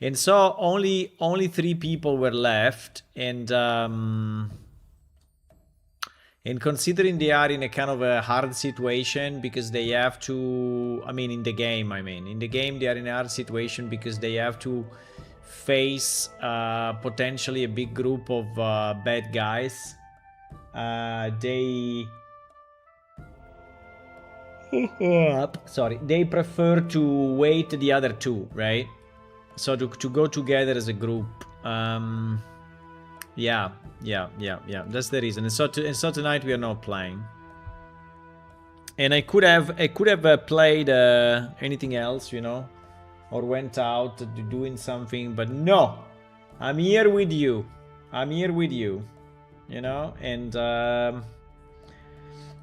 And so only 3 people were left, and considering they are in a kind of a hard situation because they have to, in the game, in the game they are in a hard situation because they have to face potentially a big group of bad guys. They they prefer to wait the other 2, right? So to go together as a group. Yeah. That's the reason. And so tonight we are not playing. And I could have played anything else, you know, or went out doing something, but no, I'm here with you. You know, and I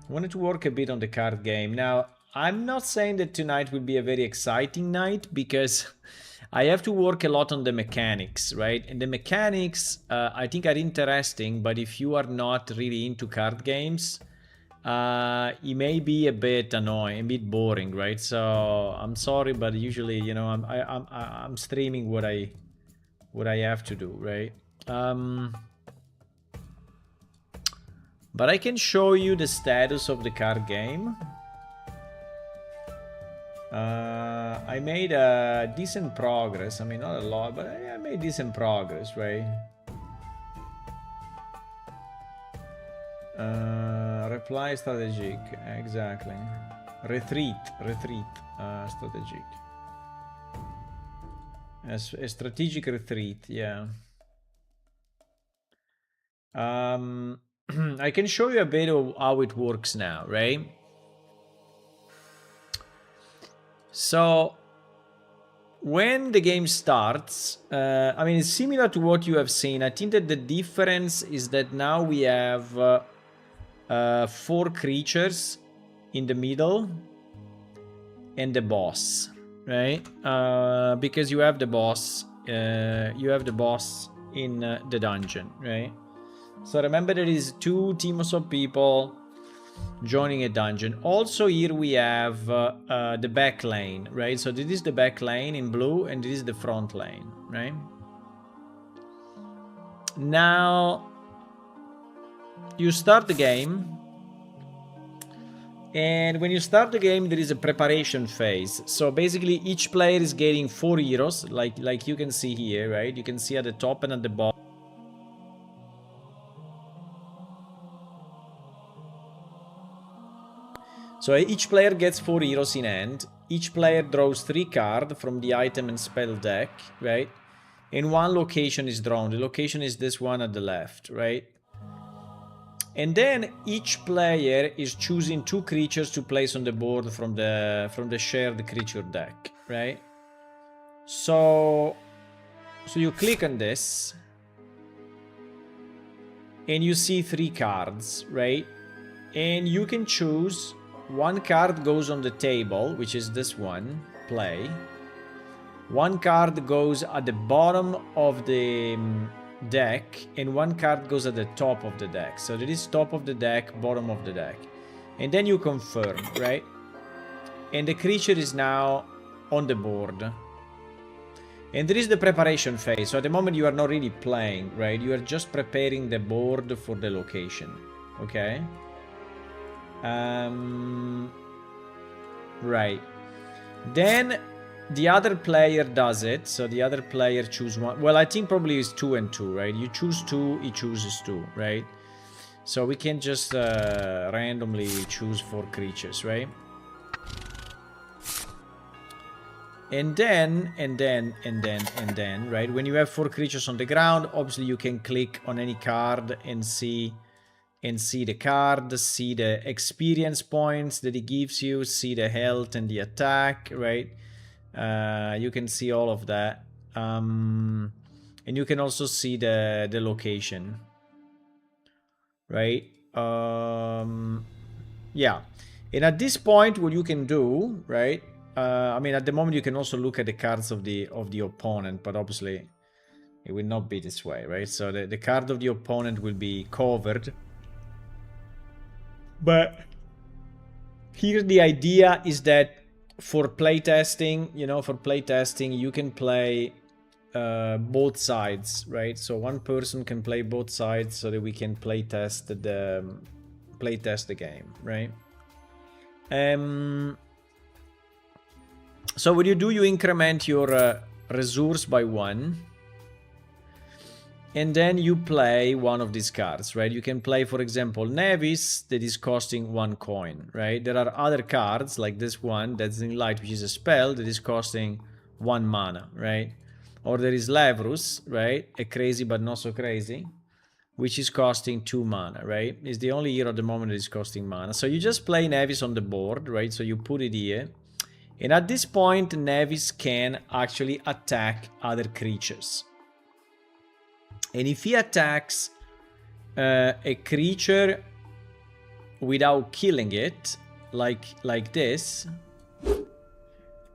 wanted to work a bit on the card game. Now, I'm not saying that tonight will be a very exciting night because I have to work a lot on the mechanics, right? And the mechanics, I think, are interesting, but if you are not really into card games, it may be a bit annoying, a bit boring, right? So I'm sorry, but usually, you know, I'm streaming what I have to do, right? But I can show you the status of the card game. I made a decent progress. I mean, not a lot, but I made decent progress, right? Reply strategic, exactly. Retreat, strategic. A strategic retreat, yeah. I can show you a bit of how it works now, right? So when the game starts, I mean, it's similar to what you have seen. I think that the difference is that now we have 4 creatures in the middle and the boss, right? Because you have the boss, in the dungeon, right? So remember, there is 2 teams of people joining a dungeon. Also, here we have the back lane, right? So this is the back lane in blue, and this is the front lane, right? Now, you start the game, and when you start the game, there is a preparation phase. So basically, each player is getting 4 heroes, like you can see here, right? You can see at the top and at the bottom. So each player gets 4 heroes in hand. Each player draws 3 cards from the item and spell deck, right? And 1 location is drawn. The location is this one at the left, right? And then each player is choosing 2 creatures to place on the board from the shared creature deck, right? So you click on this, and you see 3 cards, right? And you can choose. 1 card goes on the table, which is this one, play. 1 card goes at the bottom of the deck, and 1 card goes at the top of the deck. So there is top of the deck, bottom of the deck. And then you confirm, right? And the creature is now on the board. And there is the preparation phase. So at the moment you are not really playing, right? You are just preparing the board for the location, okay? Right. Then the other player does it. So the other player chooses 1. Well, I think probably it's 2 and 2, right? You choose 2, he chooses 2, right? So we can just randomly choose 4 creatures, right? And then, right? When you have 4 creatures on the ground, obviously you can click on any card and see the card, see the experience points that it gives you, see the health and the attack, right? You can see all of that. And you can also see the location, right? Yeah. And at this point, what you can do, right? I mean, at the moment, you can also look at the cards of the opponent, but obviously it will not be this way, right? So the card of the opponent will be covered. But here the idea is that for playtesting, you know, you can play both sides, right? So one person can play both sides so that we can play test the game, right? So what you do, you increment your resource by 1, and then you play one of these cards, right? You can play, for example, Nevis, that is costing 1 coin, right? There are other cards like this one, that's in light, which is a spell that is costing 1 mana, right? Or there is Levrus, right? A crazy but not so crazy, which is costing 2 mana, right? It's the only hero at the moment that is costing mana. So you just play Nevis on the board, right? So you put it here. And at this point, Nevis can actually attack other creatures. And if he attacks a creature without killing it, like this,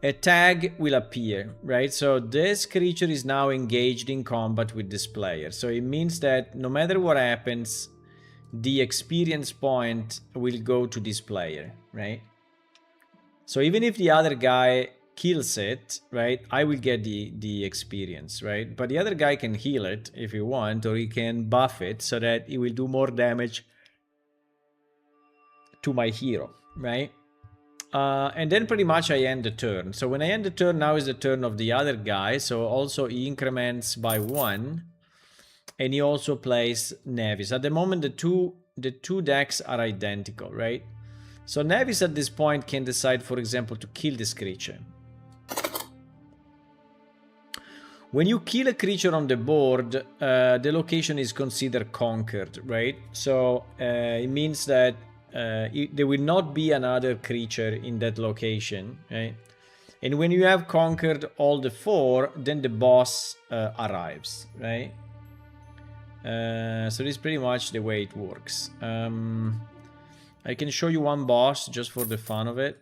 a tag will appear, right? So this creature is now engaged in combat with this player. So it means that no matter what happens, the experience point will go to this player, right? So even if the other guy kills it, right, I will get the experience, right? But the other guy can heal it if he wants, or he can buff it so that it will do more damage to my hero, right? And then pretty much I end the turn. So when I end the turn, now is the turn of the other guy. So also he increments by 1, and he also plays Nevis. At the moment, the two decks are identical, right? So Nevis at this point can decide, for example, to kill this creature. When you kill a creature on the board, the location is considered conquered, right? So it means that there will not be another creature in that location, right? And when you have conquered all the 4, then the boss arrives, right? So this is pretty much the way it works. I can show you one boss just for the fun of it.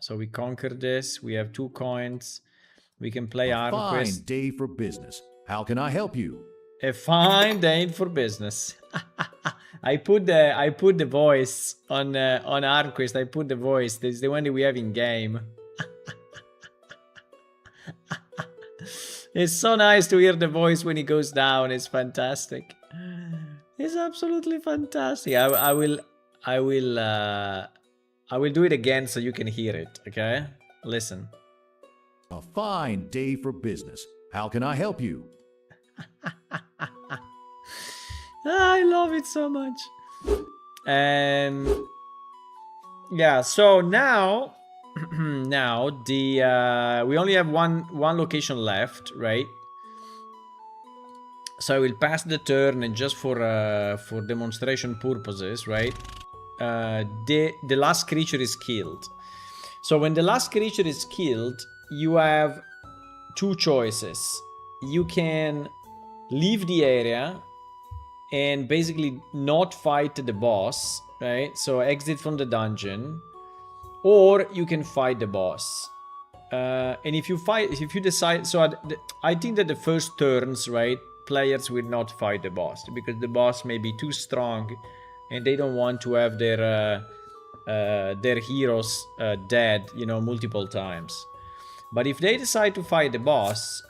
So we conquered this. We have 2 coins. We can play Armquest. Fine day for business. How can I help you? A fine day for business. I put the voice on Armquest. I put the voice. This is the one that we have in game. It's so nice to hear the voice when it goes down. It's fantastic. It's absolutely fantastic. I will do it again so you can hear it. Okay, listen. A fine day for business. How can I help you? I love it so much. Yeah, so now we only have one location left, right? So I will pass the turn, and just for demonstration purposes, right? The last creature is killed. So when the last creature is killed, you have 2 choices. You can leave the area and basically not fight the boss, right? So exit from the dungeon, or you can fight the boss. And if you decide, so I think that the first turns, right, players will not fight the boss because the boss may be too strong, and they don't want to have their heroes dead, you know, multiple times. But if they decide to fight the boss,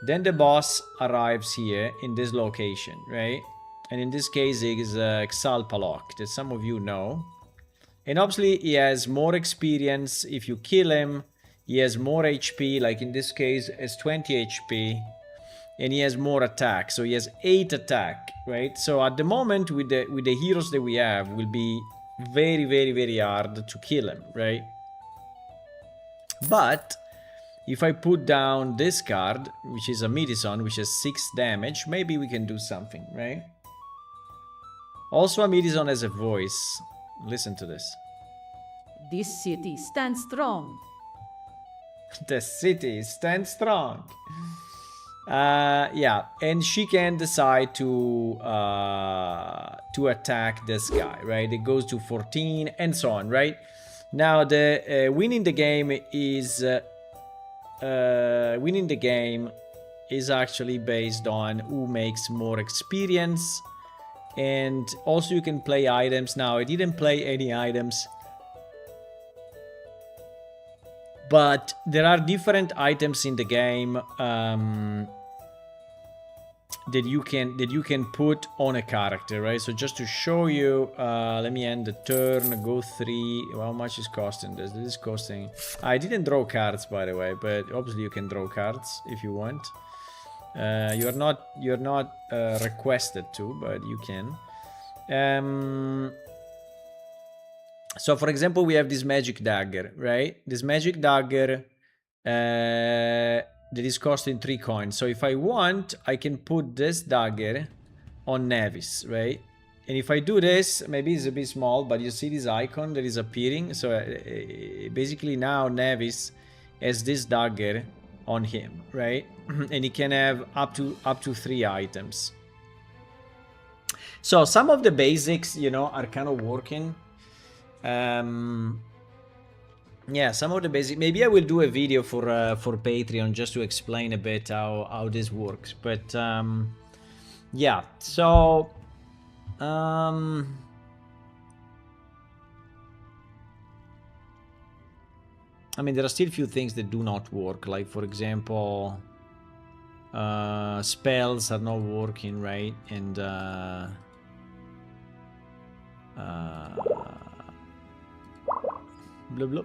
then the boss arrives here in this location, right? And in this case, it is Xalpalok, that some of you know. And obviously, he has more experience. If you kill him, he has more HP, like in this case, has 20 HP. And he has more attack, so he has 8 attack, right? So at the moment, with the heroes that we have, will be very, very, very hard to kill him, right? But if I put down this card, which is a Midison, which has 6 damage, maybe we can do something, right? Also, a Midison has a voice. Listen to this. This city stands strong. The city stands strong. Yeah, and she can decide to attack this guy, right? It goes to 14 and so on, right? Now the winning the game is actually based on who makes more experience, and also you can play items. Now I didn't play any items But there are different items in the game that you can put on a character, right? So just to show you, let me end the turn, go 3. How much is costing this? This is costing. I didn't draw cards, by the way, but obviously you can draw cards if you want. You're not requested to, but you can. So for example, we have this magic dagger, right? This magic dagger that is costing 3 coins. So if I want, I can put this dagger on Nevis, right? And if I do this, maybe it's a bit small, but you see this icon that is appearing. So basically now Nevis has this dagger on him, right? And he can have up to 3 items. So some of the basics, you know, are kind of working. Yeah, some of the basic. Maybe I will do a video for Patreon just to explain a bit how this works. But yeah, so I mean, there are still a few things that do not work. Like for example, spells are not working, right? And blah blah.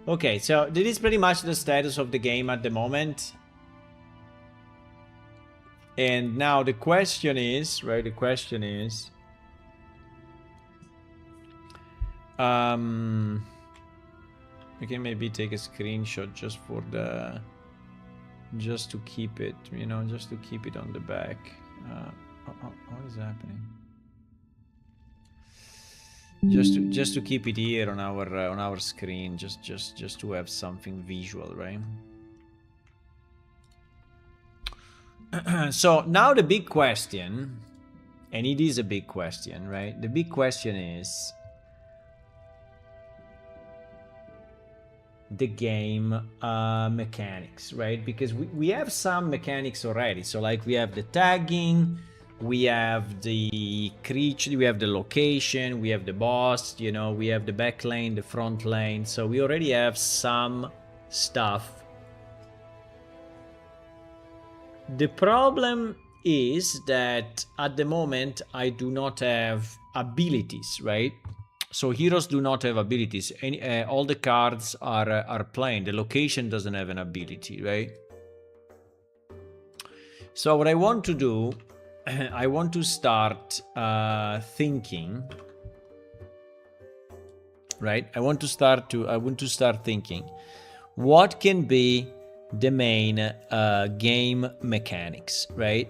Okay, so this is pretty much the status of the game at the moment. And now the question is, right? The question is, we can maybe take a screenshot just for the, just to keep it, you know, just to keep it on the back. What is happening? Just to keep it here on our screen, just to have something visual, right? So now the big question, and it is a big question, right? The big question is the game mechanics, right? Because we have some mechanics already. So like we have the tagging, we have the creature, we have the location, we have the boss, you know, we have the back lane, the front lane. So we already have some stuff. The problem is that at the moment I do not have abilities, right? So heroes do not have abilities. All the cards are plain. The location doesn't have an ability, right? So what I want to do, I want to start thinking, right? I want to start thinking what can be the main game mechanics, right?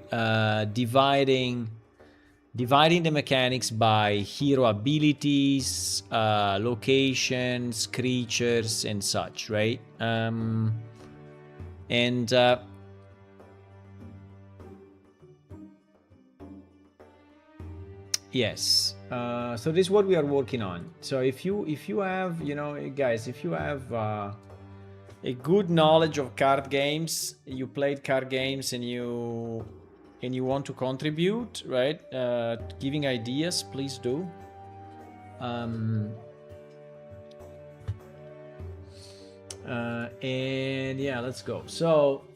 Dividing the mechanics by hero abilities, locations, creatures, and such, right? Yes. So this is what we are working on. So if you have, you know, guys, if you have a good knowledge of card games, you played card games, and you want to contribute, right? Giving ideas, please do. And yeah, let's go. So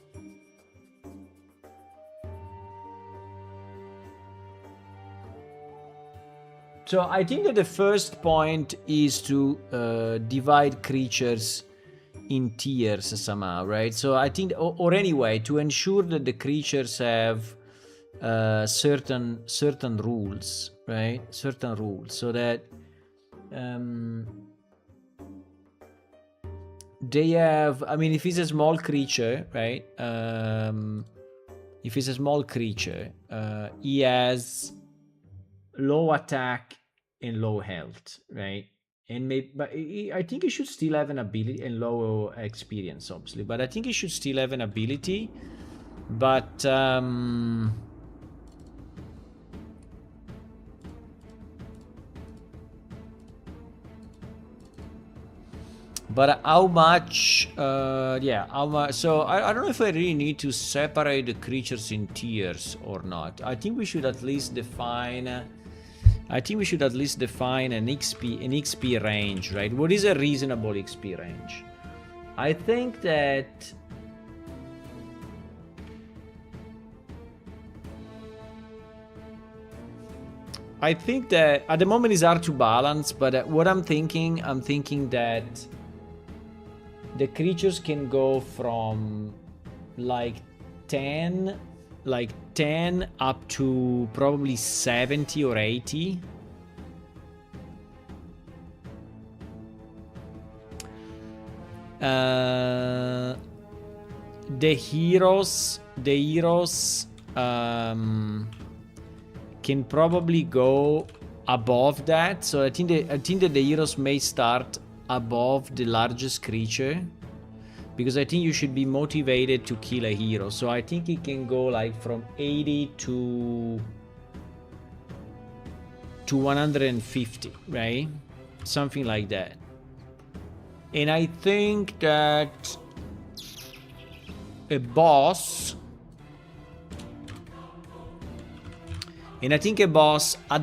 I think that the first point is to divide creatures in tiers somehow, right? So I think, or anyway, to ensure that the creatures have certain rules, right? Certain rules, so that they have. I mean, if it's a small creature, right? If it's a small creature, he has low attack and low health, right? And maybe, but I think he should still have an ability and low experience, obviously. But I think he should still have an ability. But how much? Yeah, how much? So I don't know if I really need to separate the creatures in tiers or not. I think we should at least define. an XP range, right? What is a reasonable XP range? I think that at the moment it's hard to balance, but what I'm thinking that the creatures can go from like 10 up to probably 70 or 80. The heroes can probably go above that. So I think that the heroes may start above the largest creature, because I think you should be motivated to kill a hero. So I think it can go like from 80 to 150, right? Something like that. And I think that a boss, at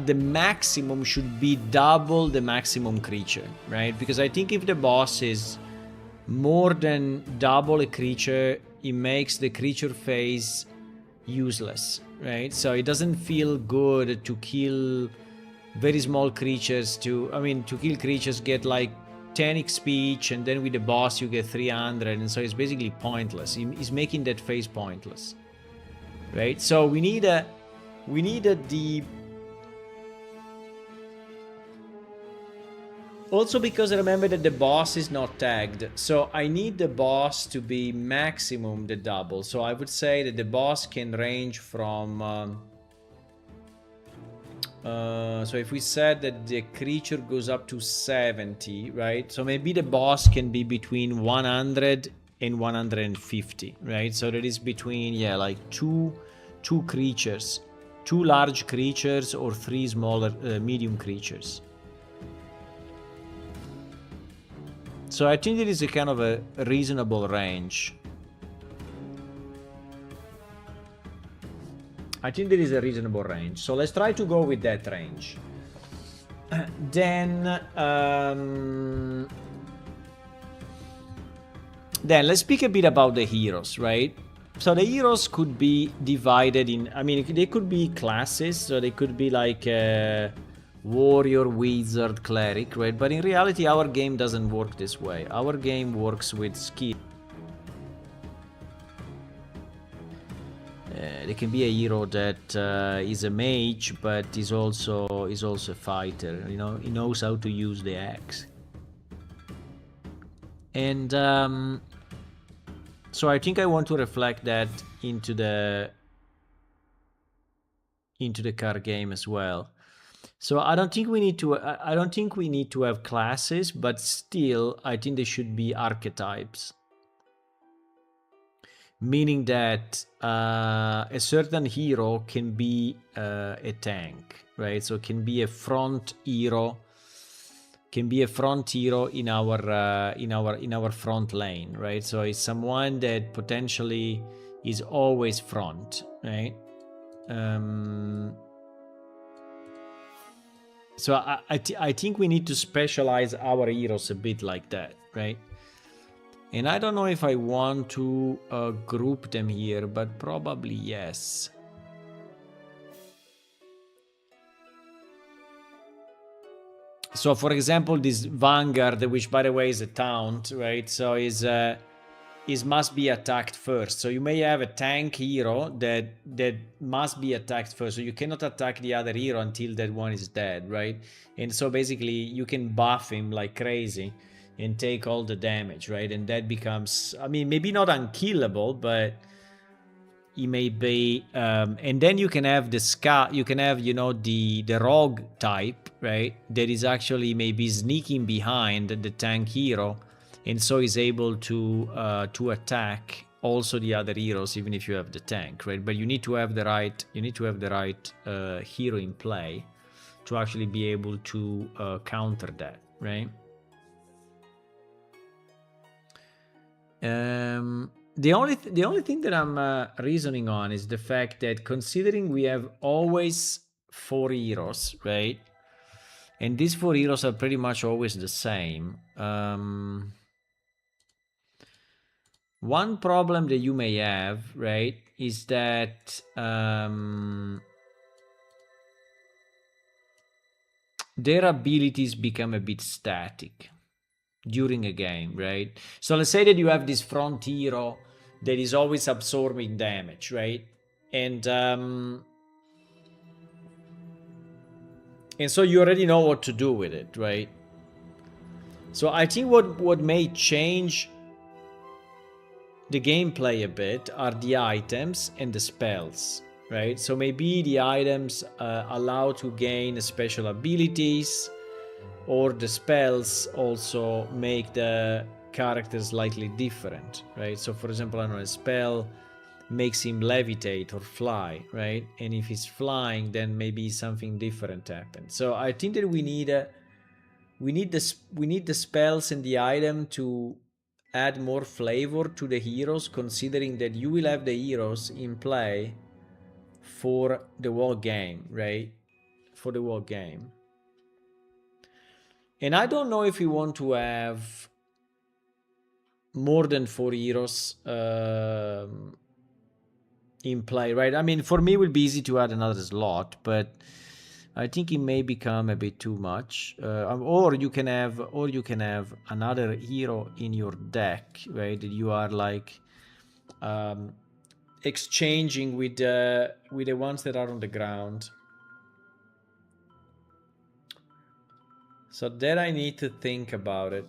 the maximum should be double the maximum creature, right? Because I think if the boss is more than double a creature, it makes the creature phase useless, right? So it doesn't feel good to kill very small creatures. To kill creatures, get like 10 XP each, and then with the boss you get 300, and so it's basically pointless. It's making that phase pointless, right? So we need a deep. Also, because remember that the boss is not tagged, so I need the boss to be maximum the double. So I would say that the boss can range from so if we said that the creature goes up to 70, right? So maybe the boss can be between 100 and 150, right? So that is between, yeah, like two creatures, 2 large creatures or 3 smaller medium creatures. So I think it is a kind of a reasonable range. I think there is a reasonable range. So let's try to go with that range. Then let's speak a bit about the heroes, right? So the heroes could be divided in, they could be classes. So they could be like warrior, wizard, cleric, right? But in reality, our game doesn't work this way. Our game works with skill. There can be a hero that is a mage, but is also a fighter. You know, he knows how to use the axe. And so I think I want to reflect that into the card game as well. So I don't think we need to have classes, but still I think there should be archetypes. Meaning that a certain hero can be a tank, right? So it can be a front hero, in our front lane, right? So it's someone that potentially is always front, right? So I think we need to specialize our heroes a bit like that, right? And I don't know if I want to group them here, but probably yes. So for example, this Vanguard, which by the way is a taunt, right? So is must be attacked first. So you may have a tank hero that must be attacked first. So you cannot attack the other hero until that one is dead, right? And so basically you can buff him like crazy and take all the damage, right? And that becomes, maybe not unkillable, but he may be. And then you can have the scout. You can have, the rogue type, right? That is actually maybe sneaking behind the tank hero, and so is able to attack also the other heroes, even if you have the tank, right? But you need to have the right. Hero in play to actually be able to counter that, right? The only thing that I'm reasoning on is the fact that, considering we have always 4 heroes, right? And these 4 heroes are pretty much always the same. One problem that you may have, right, is that their abilities become a bit static during a game, right? So let's say that you have this front hero that is always absorbing damage, right? And so you already know what to do with it, right? So I think what may change the gameplay a bit are the items and the spells, right? So maybe the items allow to gain special abilities, or the spells also make the character slightly different, right? So for example, I don't know, a spell makes him levitate or fly, right? And if he's flying, then maybe something different happens. So I think that we need the spells and the item to add more flavor to the heroes, considering that you will have the heroes in play for the whole game, right? For the whole game. And I don't know if we want to have more than 4 heroes in play, right? I mean, for me, it would be easy to add another slot, but I think it may become a bit too much. Or you can have another hero in your deck, right? That you are like exchanging with the ones that are on the ground. So then I need to think about it.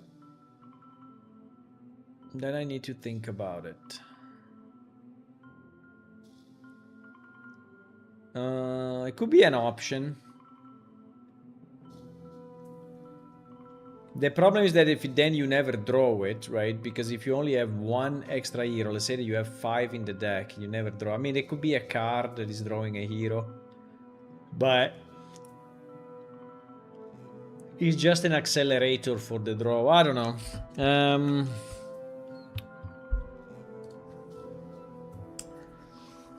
It could be an option. The problem is that if then you never draw it, right? Because if you only have one extra hero, let's say that you have 5 in the deck, you never draw. I mean, it could be a card that is drawing a hero, but it's just an accelerator for the draw. I don't know.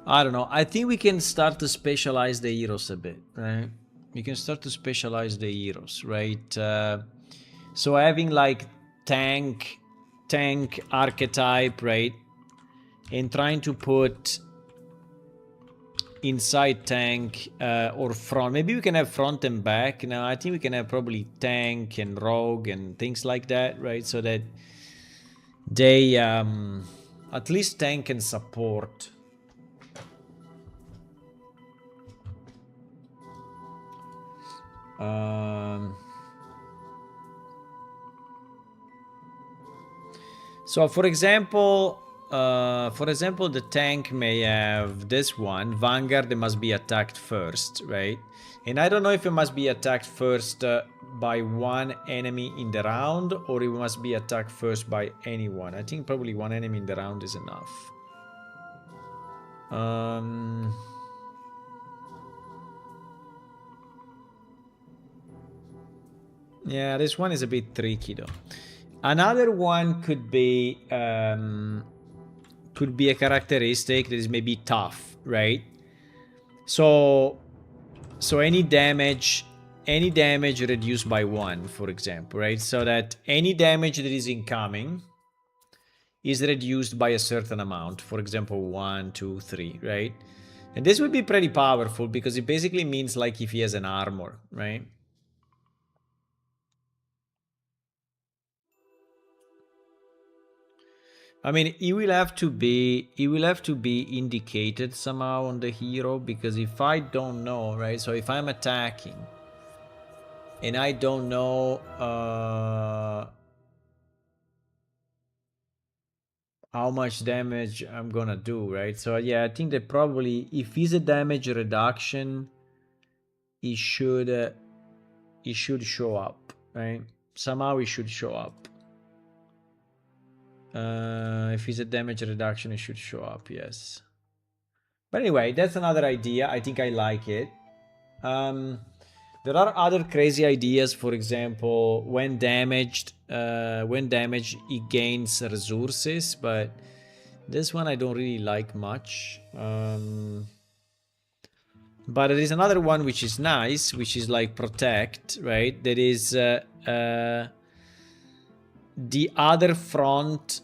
I don't know. I think we can start to specialize the heroes a bit, right? We can start to specialize the heroes, right? So having like tank archetype, right? And trying to put inside tank or front. Maybe we can have front and back. Now I think we can have probably tank and rogue and things like that, right? So that they at least tank and support. So for example, the tank may have this one, Vanguard, that must be attacked first, right? And I don't know if it must be attacked first by one enemy in the round, or it must be attacked first by anyone. I think probably one enemy in the round is enough. Yeah, this one is a bit tricky though. Another one could be a characteristic that is maybe tough, right? So any damage reduced by 1, for example, right? So that any damage that is incoming is reduced by a certain amount, for example 1, 2, 3, right? And this would be pretty powerful because it basically means like if he has an armor, right? I mean, he will have to be indicated somehow on the hero, because if I don't know, right? So if I'm attacking and I don't know how much damage I'm gonna do, right? So yeah, I think that probably if he's a damage reduction, he should show up, right? Somehow he should show up. If he's a damage reduction, it should show up, yes. But anyway, that's another idea. I think I like it. There are other crazy ideas. For example, when damaged, he gains resources, but this one I don't really like much. But there is another one which is nice, which is like protect, right? That is the other front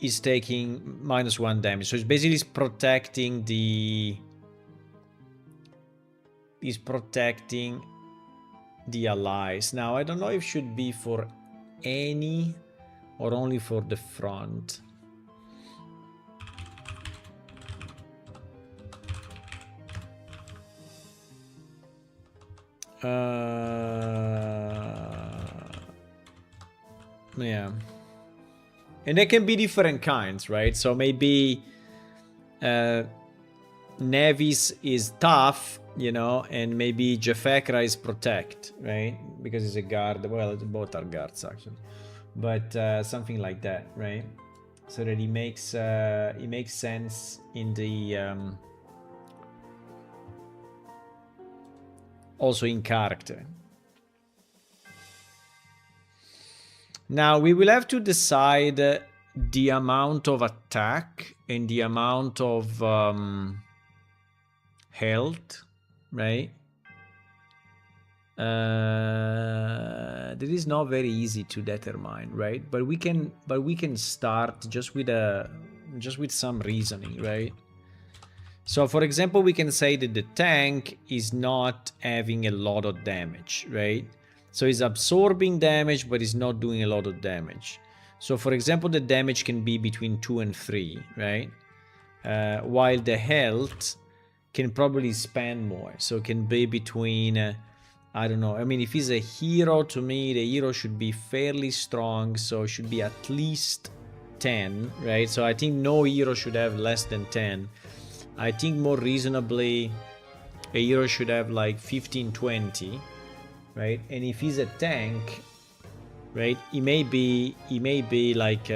is taking -1 damage. So it's basically protecting the... Is protecting the allies. Now, I don't know if it should be for any or only for the front. Yeah. And there can be different kinds, right? So maybe Nevis is tough, you know, and maybe Jafekra is protect, right? Because it's a guard. Well, both are guards actually, but something like that, right? So that it makes sense in the also in character. Now we will have to decide the amount of attack and the amount of health, right? That is not very easy to determine, right? But we can start just with some reasoning, right? So for example, we can say that the tank is not having a lot of damage, right? So it's absorbing damage, but it's not doing a lot of damage. So for example, the damage can be between 2 and 3, right? While the health can probably spend more. So it can be between, I don't know. I mean, if he's a hero, to me, the hero should be fairly strong. So it should be at least 10, right? So I think no hero should have less than 10. I think more reasonably, a hero should have like 15, 20, right? And if he's a tank, right, he may be like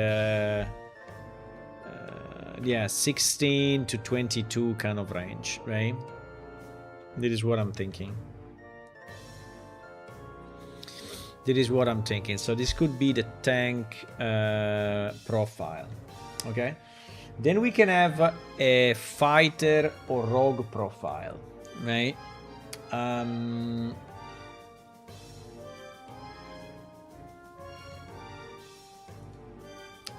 yeah, 16 to 22 kind of range, right? That is what I'm thinking. So this could be the tank profile, okay? Then we can have a fighter or rogue profile, right?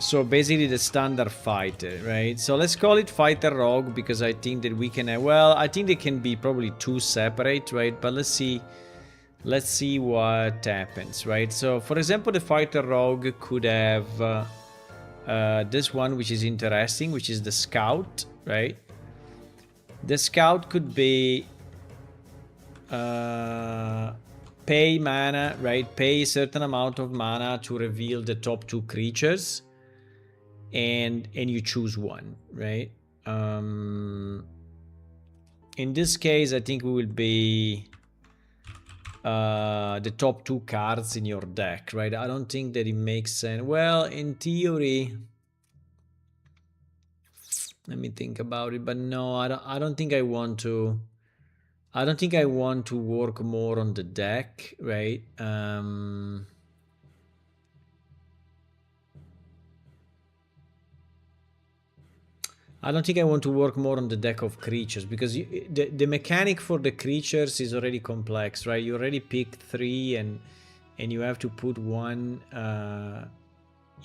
So basically the standard fighter, right? So let's call it fighter rogue because I think that we can have, well, I think they can be probably two separate, right? But let's see what happens, right? So for example, the fighter rogue could have this one, which is interesting, which is the scout, right? The scout could be pay mana, right? Pay a certain amount of mana to reveal the top 2 creatures, and you choose one, right? In this case, I think we will be the top 2 cards in your deck, right? I don't think that it makes sense. Well, in theory, let me think about it, but no, I don't think I want to. I don't think I want to work more on the deck, right? I don't think I want to work more on the deck of creatures because the mechanic for the creatures is already complex, right? You already picked 3 and you have to put one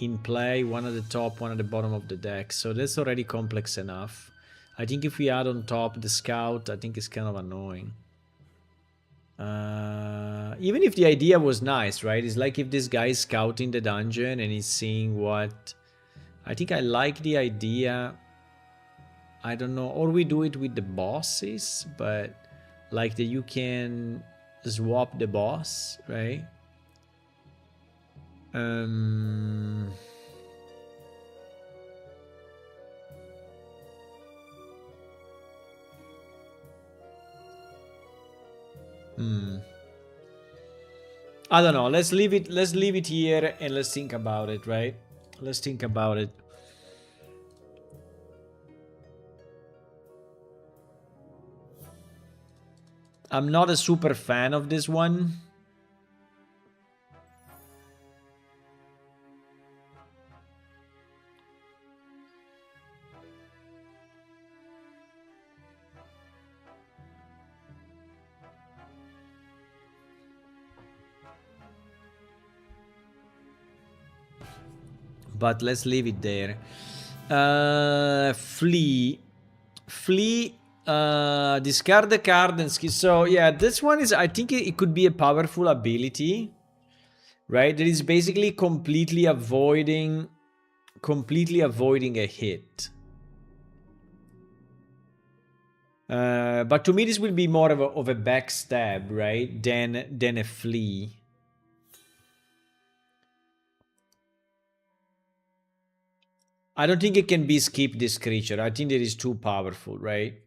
in play, one at the top, one at the bottom of the deck. So that's already complex enough. I think if we add on top the scout, I think it's kind of annoying. Even if the idea was nice, right? It's like if this guy is scouting the dungeon and he's seeing what... I think I like the idea. I don't know, or we do it with the bosses, but like that you can swap the boss, right? I don't know. Let's leave it here and let's think about it, right? Let's think about it. I'm not a super fan of this one. But let's leave it there. Flee. Flee. Discard the card and skill. So yeah, this one is, I think it could be a powerful ability, right? That is basically completely avoiding a hit. But to me, this will be more of a backstab, right? Than a flee. I don't think it can be skipped, this creature. I think it is too powerful, right?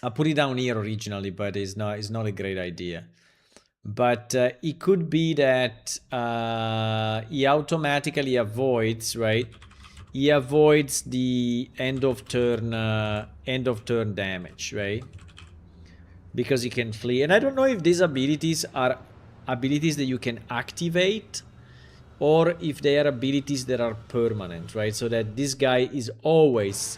I put it down here originally, but it's not a great idea. But it could be that he automatically avoids, right? He avoids the end of turn damage, right? Because he can flee. And I don't know if these abilities are abilities that you can activate, or if they are abilities that are permanent, right? So that this guy is always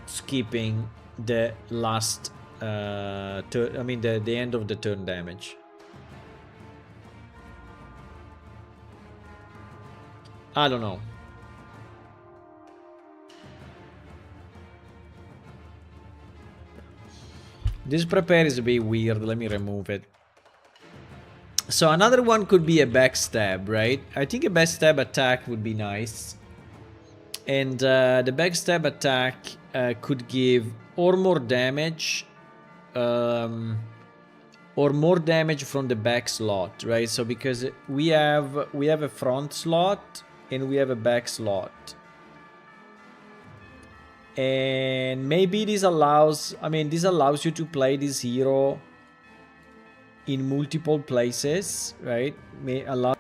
skipping the last the end of the turn damage. I don't know. This prepare is a bit weird. Let me remove it. So another one could be a backstab, right? I think a backstab attack would be nice. And the backstab attack could give or more damage, or more damage from the back slot, right? So because we have a front slot and we have a back slot. And maybe this allows, this allows you to play this hero in multiple places, right? May allow.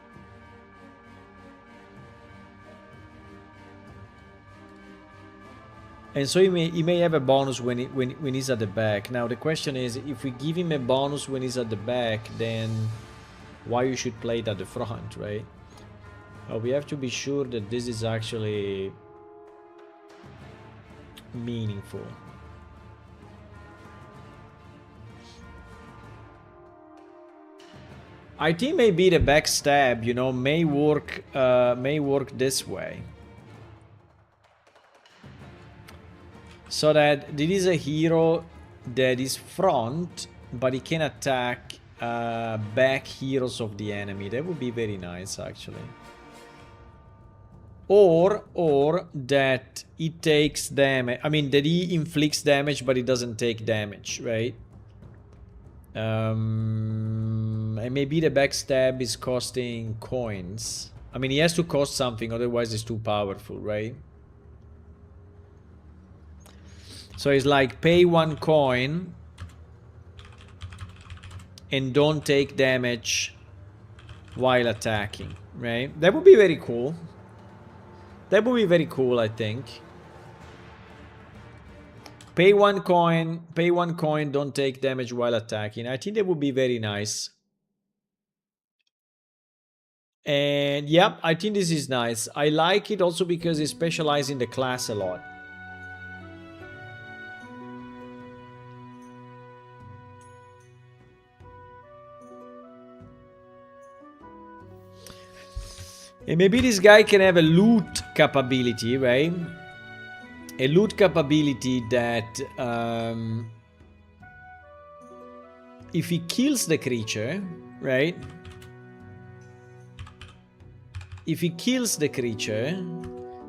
And so he may have a bonus when he's at the back. Now the question is, if we give him a bonus when he's at the back, then why you should play it at the front, right? We have to be sure that this is actually meaningful. I think maybe the backstab, may work this way. So that this is a hero that is front, but he can attack back heroes of the enemy. That would be very nice, actually. Or that he takes damage. That he inflicts damage, but he doesn't take damage, right? And maybe the backstab is costing coins. He has to cost something, otherwise it's too powerful, right? So it's like pay 1 coin and don't take damage while attacking, right? That would be very cool. That would be very cool, I think. Pay 1 coin, don't take damage while attacking. I think that would be very nice. And yeah, I think this is nice. I like it also because it specializes in the class a lot. And maybe this guy can have a loot capability, right? A loot capability that if he kills the creature, right? If he kills the creature,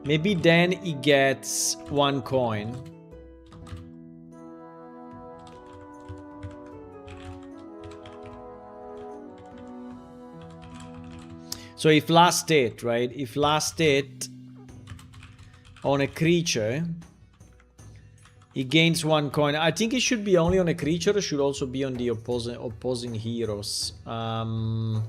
maybe then he gets 1 coin. So if last hit, right? If last hit on a creature, he gains 1 coin. I think it should be only on a creature. It should also be on the opposing heroes. I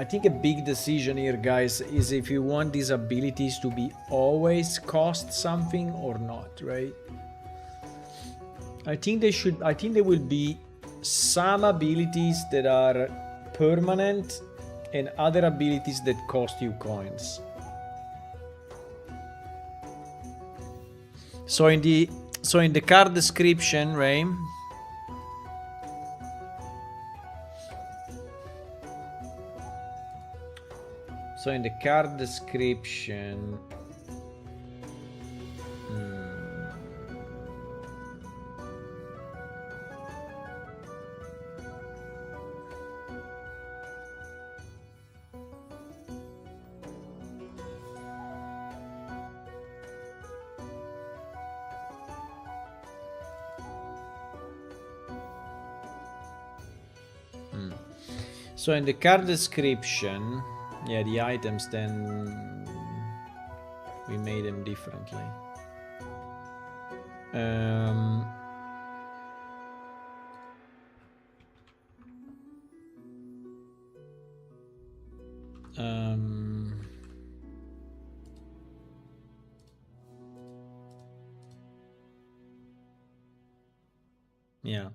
think a big decision here, guys, is if you want these abilities to be always cost something or not, right? I think they should. I think there will be some abilities that are permanent and other abilities that cost you coins. So in the card description, right? So in the card description, so in the card description, yeah, the items, then we made them differently. Yeah.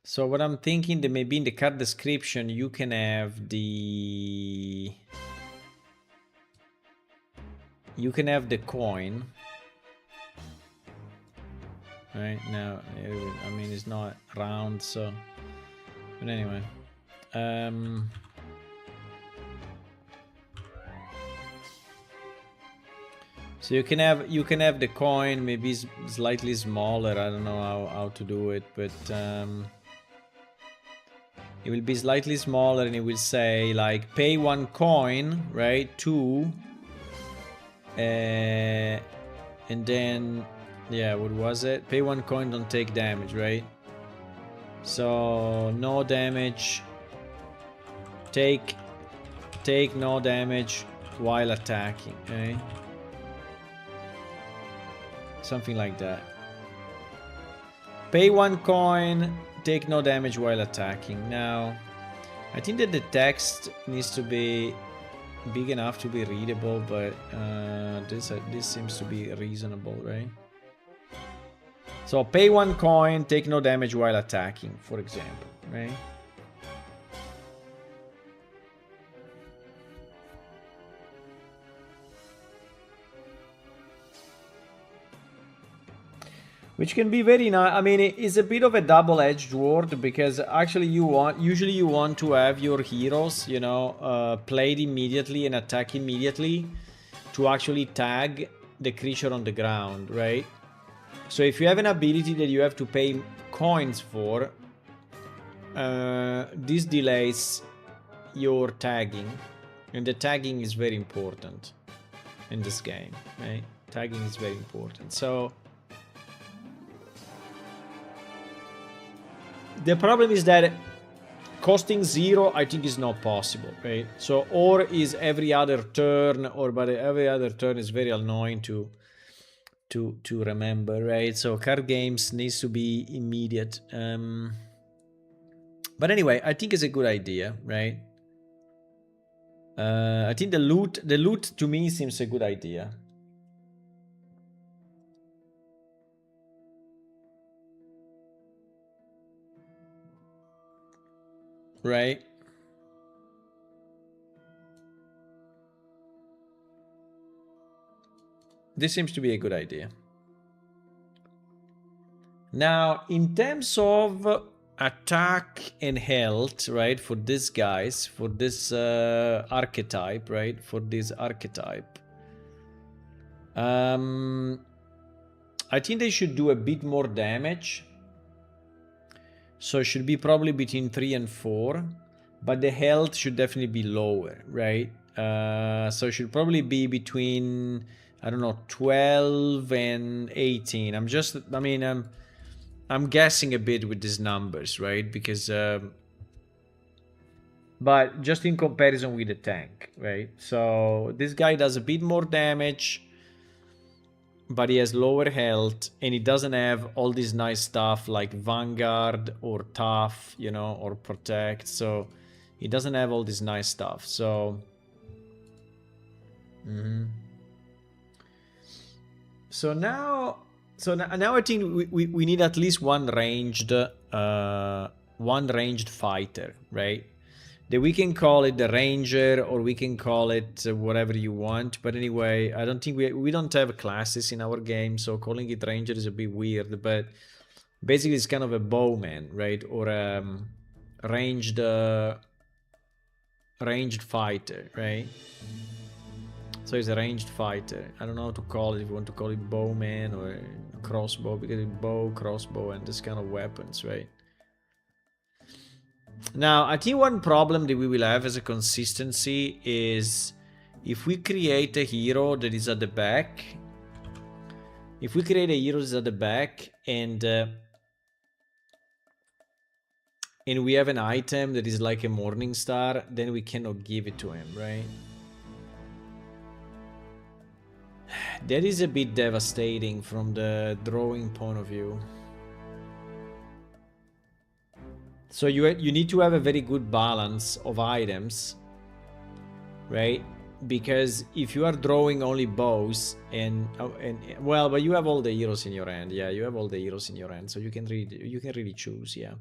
So what I'm thinking that maybe in the card description you can have the coin. Right now, I mean it's not round, so. But anyway, so you can have the coin, maybe slightly smaller. I don't know how to do it, but it will be slightly smaller, and it will say like pay 1 coin, right? 2, and then yeah, what was it? Pay 1 coin, don't take damage, right? So no damage. Take no damage while attacking, okay? Something like that. Pay 1 coin, take no damage while attacking. Now, I think that the text needs to be big enough to be readable, but this seems to be reasonable, right? So pay 1 coin, take no damage while attacking, for example, right? Which can be very nice. I mean, it is a bit of a double-edged sword, because actually usually you want to have your heroes, you know, played immediately and attack immediately to actually tag the creature on the ground, right? So if you have an ability that you have to pay coins for, this delays your tagging, and the tagging is very important in this game, right? Tagging is very important. So the problem is that costing 0, I think, is not possible, right? So or is every other turn, but every other turn is very annoying to remember, right? So card games needs to be immediate. But anyway, I think it's a good idea, right? I think the loot to me seems a good idea. Right? This seems to be a good idea. Now, in terms of attack and health, right, for these guys, for this archetype, right, for this archetype, I think they should do a bit more damage. So it should be probably between 3 and 4, but the health should definitely be lower, right? So it should probably be between, I don't know, 12 and 18. I'm guessing a bit with these numbers, right? Because, but just in comparison with the tank, right? So this guy does a bit more damage, but he has lower health, and he doesn't have all this nice stuff like Vanguard or Tough, you know, or Protect. So he doesn't have all this nice stuff. So, so now I think we need at least one ranged fighter, right? That we can call it the Ranger, or we can call it whatever you want. But anyway, I don't think we don't have classes in our game, so calling it Ranger is a bit weird. But basically, it's kind of a bowman, right? Or ranged ranged fighter, right? So he's a ranged fighter. I don't know how to call it, if you want to call it bowman or crossbow, because it's bow, crossbow, and this kind of weapons, right? Now, I think one problem that we will have as a consistency is if we create a hero that is at the back. If we create a hero that is at the back and we have an item that is like a morning star, then we cannot give it to him, right? That is a bit devastating from the drawing point of view. So you need to have a very good balance of items, right? Because if you are drawing only bows and well, but you have all the heroes in your hand. Yeah, you have all the heroes in your hand, so you can really choose. Yeah,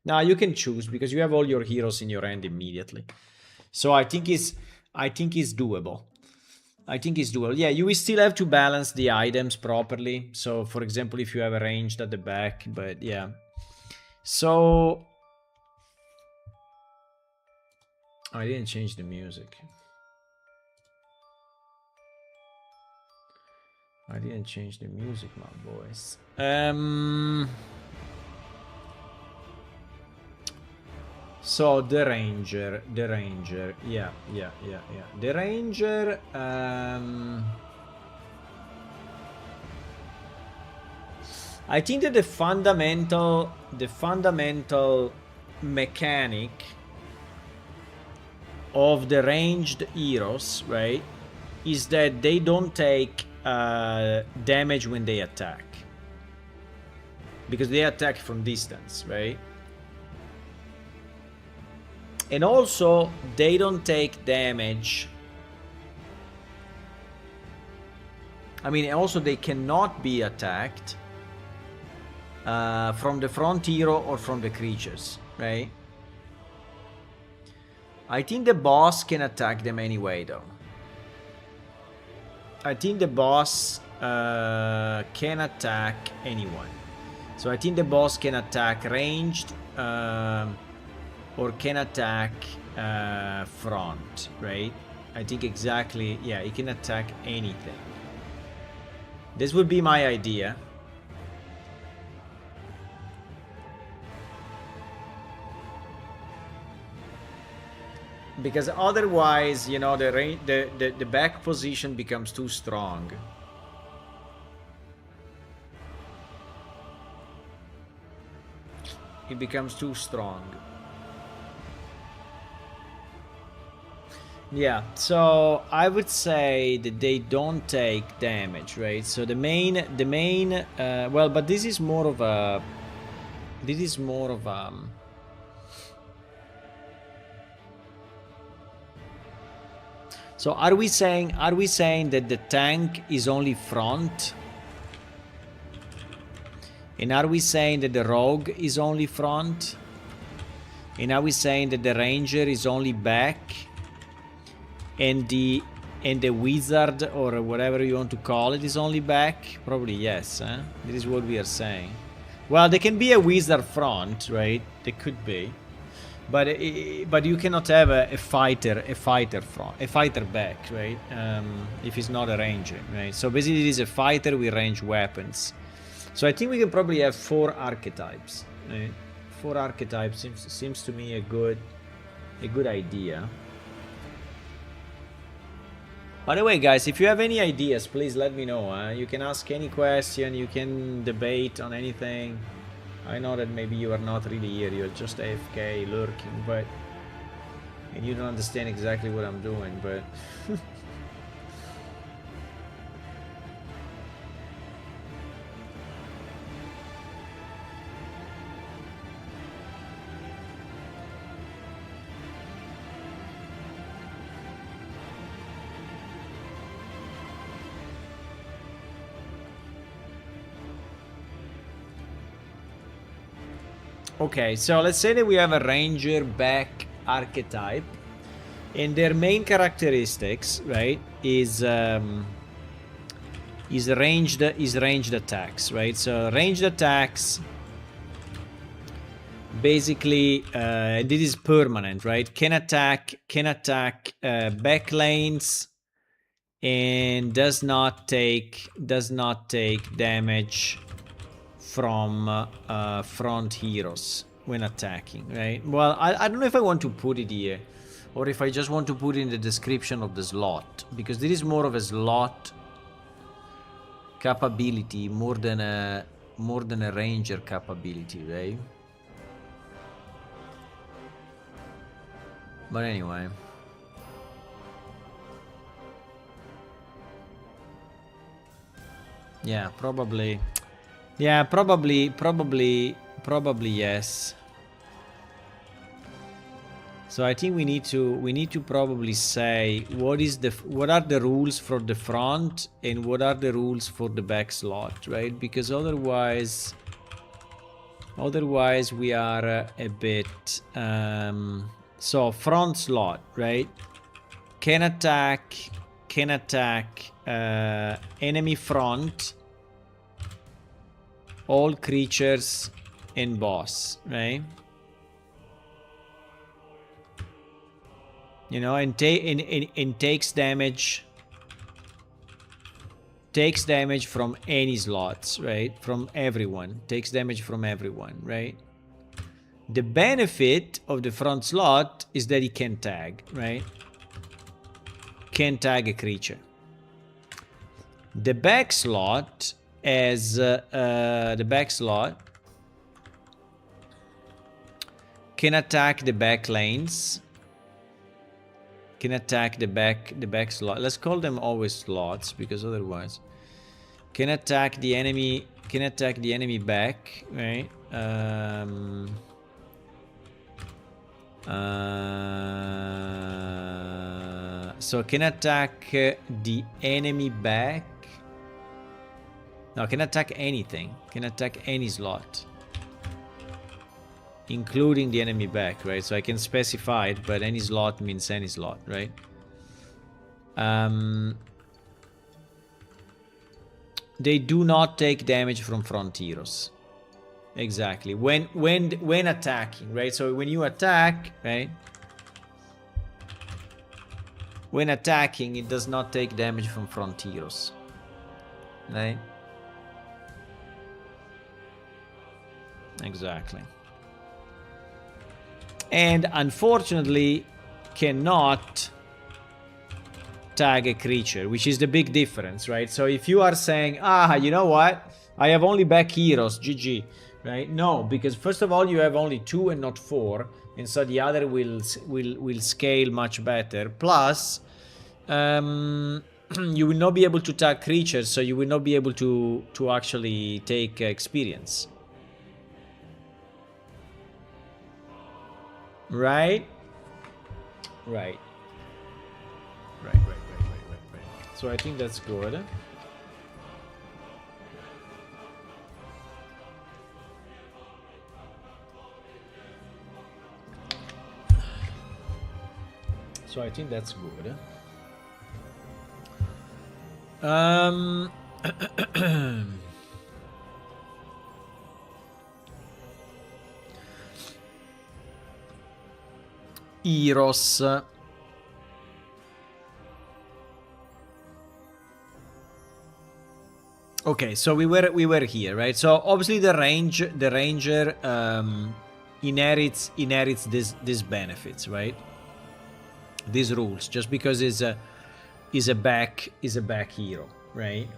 now you can choose because you have all your heroes in your hand immediately. So I think it's doable. I think it's doable. Yeah, you will still have to balance the items properly. So, for example, if you have a ranged at the back, but yeah. So I didn't change the music. I didn't change the music, my boys. So the ranger, yeah. The ranger, I think that the fundamental mechanic of the ranged heroes, right, is that they don't take damage when they attack, because they attack from distance, right? And also they don't take damage. I mean, also they cannot be attacked from the front hero or from the creatures, right? I think the boss can attack them anyway, though. I think the boss can attack anyone. So I think the boss can attack ranged or can attack front, right? I think exactly, yeah, he can attack anything. This would be my idea. Because otherwise, you know, the back position becomes too strong. It becomes too strong. Yeah, so I would say that they don't take damage, right? So the main, well, but this is more of a, so are we saying that the tank is only front? And are we saying that the rogue is only front? And are we saying that the ranger is only back? And the wizard, or whatever you want to call it, is only back? Probably yes, huh? This is what we are saying. Well, there can be a wizard front, right? There could be. But you cannot have a fighter front, a fighter back, right? If it's not a ranger, right? So basically it is a fighter with ranged weapons. So I think we can probably have 4 archetypes, right? 4 archetypes seems to me a good idea. By the way, guys, if you have any ideas, please let me know. You can ask any question, you can debate on anything. I know that maybe you are not really here, you're just AFK lurking, and you don't understand exactly what I'm doing, but okay, so let's say that we have a ranger back archetype, and their main characteristics, right, is ranged attacks, right? So ranged attacks basically, this is permanent, right? Can attack back lanes and does not take damage from front heroes when attacking, right? Well, I don't know if I want to put it here or if I just want to put it in the description of the slot, because this is more of a slot capability more than a ranger capability, right? But anyway. Yeah, probably. Yeah, probably yes. So I think we need to probably say what are the rules for the front and what are the rules for the back slot, right? Because otherwise we are a bit so front slot, right? Can attack enemy front, all creatures and boss, right? You know, and takes damage from any slots, right? From everyone. Takes damage from everyone, right? The benefit of the front slot is that it can tag, right? Can tag a creature. The back slot can attack the back lanes. Can attack the back slot. Let's call them always slots, because otherwise can attack the enemy back, right? So can attack the enemy back. No, can attack anything. Can attack any slot, including the enemy back, right? So I can specify it, but any slot means any slot, right? They do not take damage from front heroes. Exactly. When attacking, right? So when you attack, right? When attacking, it does not take damage from front heroes, right? Exactly. And unfortunately cannot tag a creature, which is the big difference, right? So if you are saying, you know what, I have only back heroes, GG, right? No, because first of all you have only 2 and not 4, and so the other will scale much better. Plus you will not be able to tag creatures, so you will not be able to actually take experience. Right? Right. So I think that's good. So I think that's good. Heroes. Okay, so we were here, right? So obviously the ranger inherits these benefits, right? These rules, just because is a back hero, right?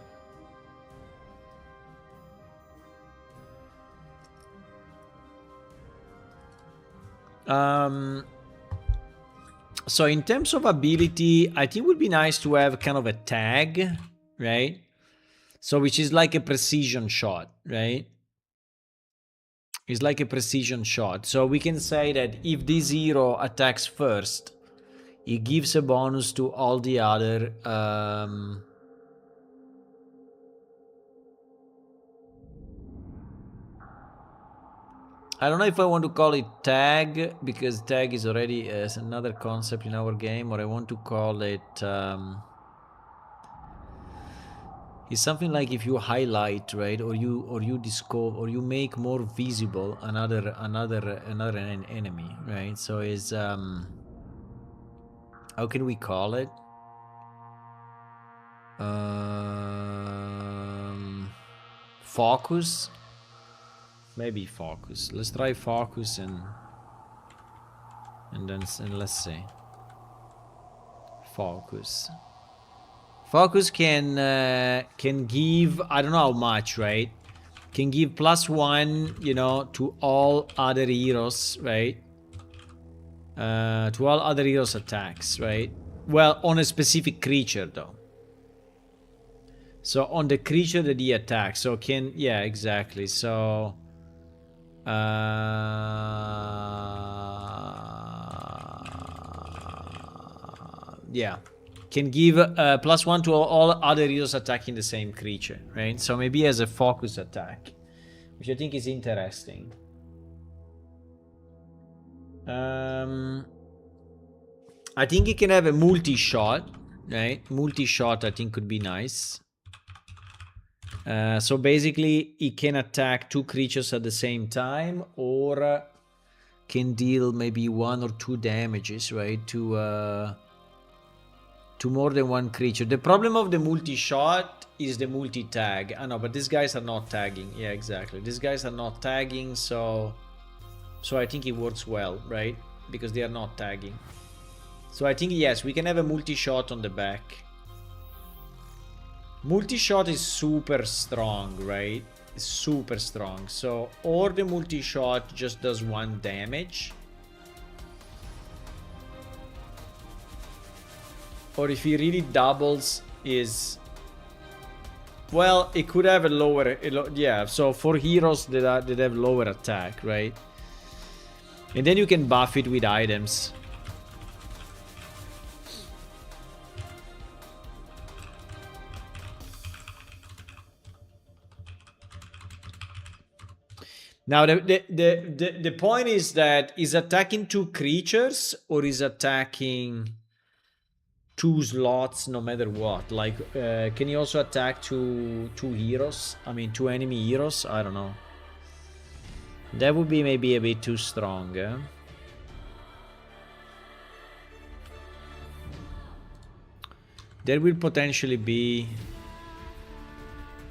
So in terms of ability, I think it would be nice to have kind of a tag, right? So which is like a precision shot, right? It's like a precision shot. So we can say that if this hero attacks first, it gives a bonus to all the other I don't know if I want to call it tag, because tag is already another concept in our game, or I want to call it It's something like if you highlight, right, or you discover, or you make more visible another enemy, right? So it's how can we call it? Focus, maybe focus. Let's try focus and let's see. Focus. Focus can give, I don't know how much, right? Can give +1, you know, to all other heroes, right? To all other heroes' attacks, right? Well, on a specific creature, though. So on the creature that he attacks. So can, yeah, exactly. So yeah, can give +1 to all other heroes attacking the same creature, right? So maybe as a focus attack, which I think is interesting. I think it can have a multi-shot, right? Multi-shot I think could be nice. So basically it can attack 2 creatures at the same time, or can deal maybe 1 or 2 damages, right? To more than 1 creature. The problem of the multi-shot is the multi-tag. I know, but these guys are not tagging. Yeah, exactly. These guys are not tagging, so I think it works well, right? Because they are not tagging. So I think, yes, we can have a multi-shot on the back. Multi-shot is super strong, right? It's super strong. So, or the multi-shot just does 1 damage. Or if he really doubles is... Well, it could have a lower... yeah, so for heroes that have lower attack, right? And then you can buff it with items. Now the point is that is attacking 2 creatures or is attacking 2 slots no matter what. Like can he also attack 2 heroes? I mean 2 enemy heroes? I don't know. That would be maybe a bit too strong. That will potentially be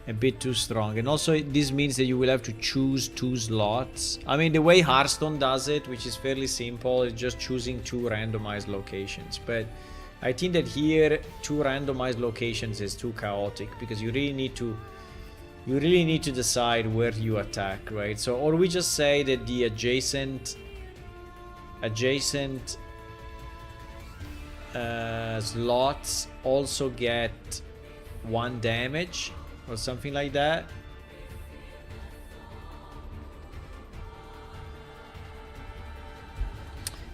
a bit too strong, and also this means that you will have to choose 2 slots. I mean, the way Hearthstone does it, which is fairly simple, is just choosing 2 randomized locations. But I think that here 2 randomized locations is too chaotic, because you really need to decide where you attack, right? So, or we just say that the adjacent slots also get 1 damage. Or something like that.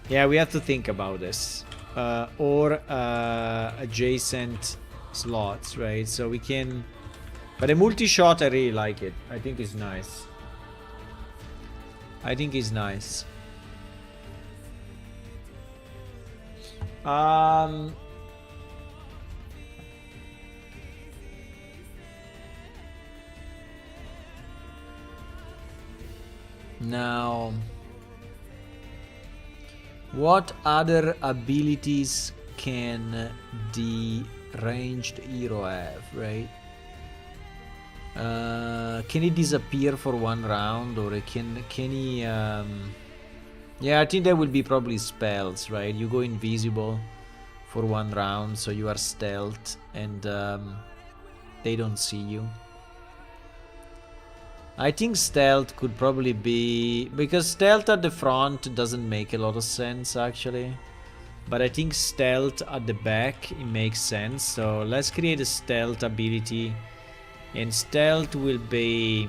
Yeah, we have to think about this. Or adjacent slots, right? So we can... But a multi-shot, I really like it. I think it's nice. I think it's nice. Now, what other abilities can the ranged hero have, right? Can he disappear for 1 round, or can he... Yeah, I think that will be probably spells, right? You go invisible for 1 round, so you are stealth, and they don't see you. I think stealth could probably be... Because stealth at the front doesn't make a lot of sense, actually. But I think stealth at the back, it makes sense. So let's create a stealth ability. And stealth will be...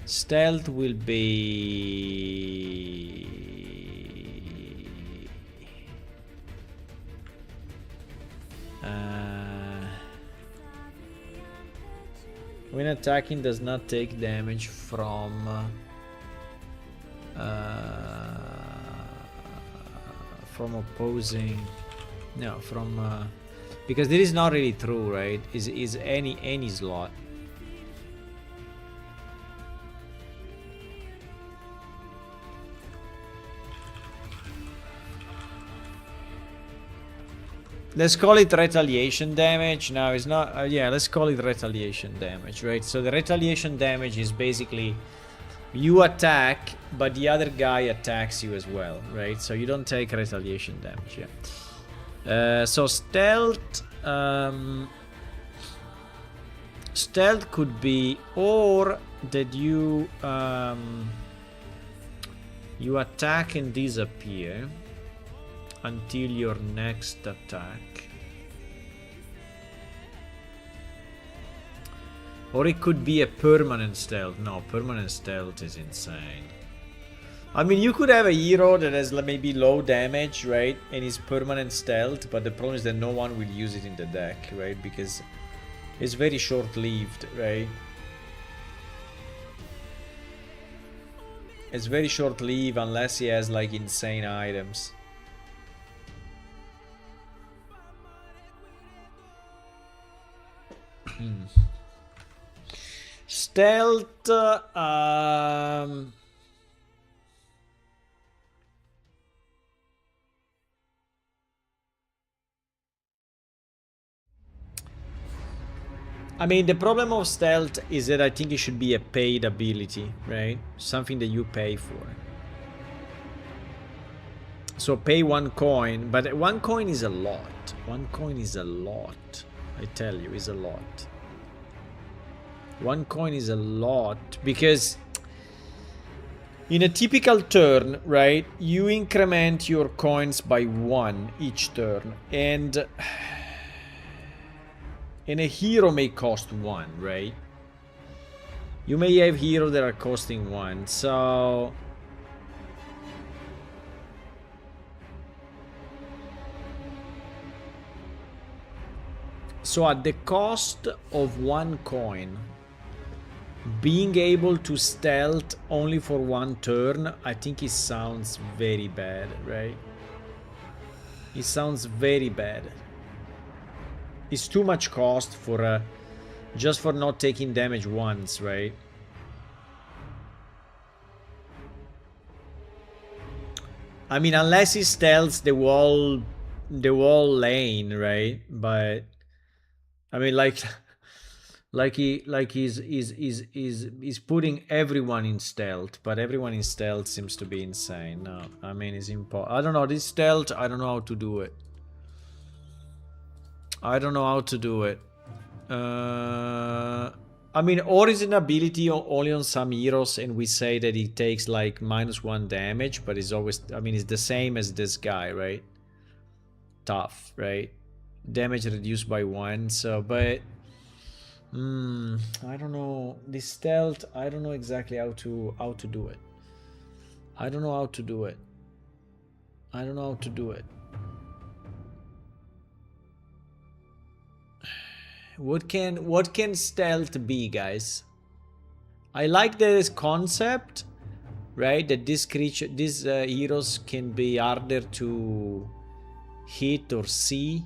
Stealth will be... when attacking does not take damage from opposing... No, from Because this is not really true, right? Is any slot. Let's call it retaliation damage. No, it's not. Yeah, let's call it retaliation damage, right? So the retaliation damage is basically you attack, but the other guy attacks you as well, right? So you don't take retaliation damage, yeah. So stealth, stealth could be, or that you you attack and disappear until your next attack. Or it could be a permanent stealth. No, permanent stealth is insane. I mean, you could have a hero that has maybe low damage, right? And is permanent stealth, but the problem is that no one will use it in the deck, right? Because it's very short-lived, right? It's very short-lived unless he has like insane items. Stealth, I mean, the problem of stealth is that I think it should be a paid ability, right? Something that you pay for. So pay 1 coin, but 1 coin is a lot. 1 coin is a lot. I tell you, is a lot. 1 coin is a lot because in a typical turn, right, you increment your coins by 1 each turn, and a hero may cost 1, right? You may have heroes that are costing 1, so at the cost of 1 coin, being able to stealth only for 1 turn, I think it sounds very bad, right? It sounds very bad. It's too much cost for just for not taking damage once, right? I mean, unless he stealths the wall lane, right? But I mean, like he's putting everyone in stealth, but everyone in stealth seems to be insane. No, I mean, it's impossible. I don't know, this stealth, I don't know how to do it. I don't know how to do it. I mean, or is an ability only on some heroes, and we say that he takes like -1 damage, but it's always, I mean, it's the same as this guy, right? Tough, right? Damage reduced by 1, so, but I don't know. This stealth, I don't know exactly how to do it. I don't know how to do it. I don't know how to do it. What can stealth be, guys? I like this concept, right? That these heroes can be harder to hit or see,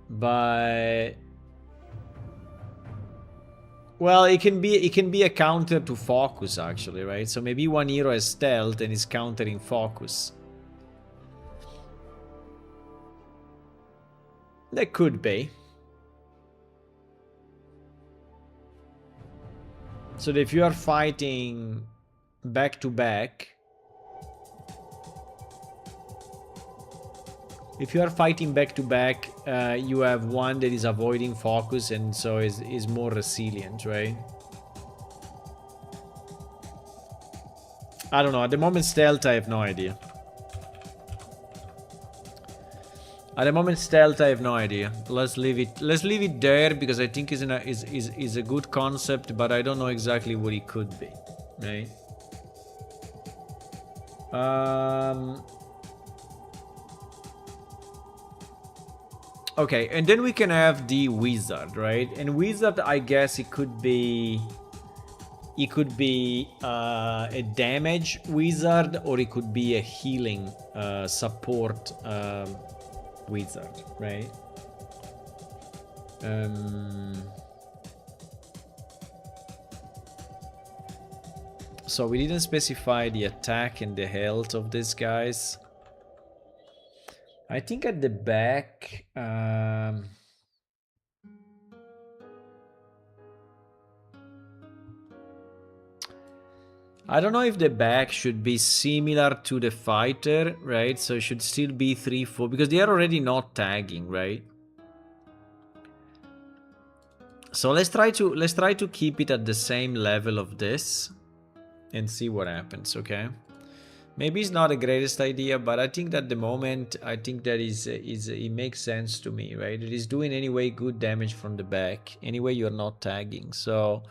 but well, it can be a counter to focus, actually, right? So maybe one hero has stealth and is countering focus. That could be. So if you are fighting back to back, you have one that is avoiding focus and so is more resilient, right? I don't know. At the moment, stealth, I have no idea. Let's leave it there because I think is a good concept, but I don't know exactly what it could be, right? Okay, and then we can have the wizard, right? And wizard, I guess it could be a damage wizard, or it could be a healing support wizard, right? So we didn't specify the attack and the health of these guys. I think at the back, I don't know if the back should be similar to the fighter, right? So it should still be 3-4 because they are already not tagging, right? So let's try to keep it at the same level of this and see what happens, okay? Maybe it's not the greatest idea, but I think that at the moment, I think that it makes sense to me, right? It is doing anyway good damage from the back. Anyway, you're not tagging. So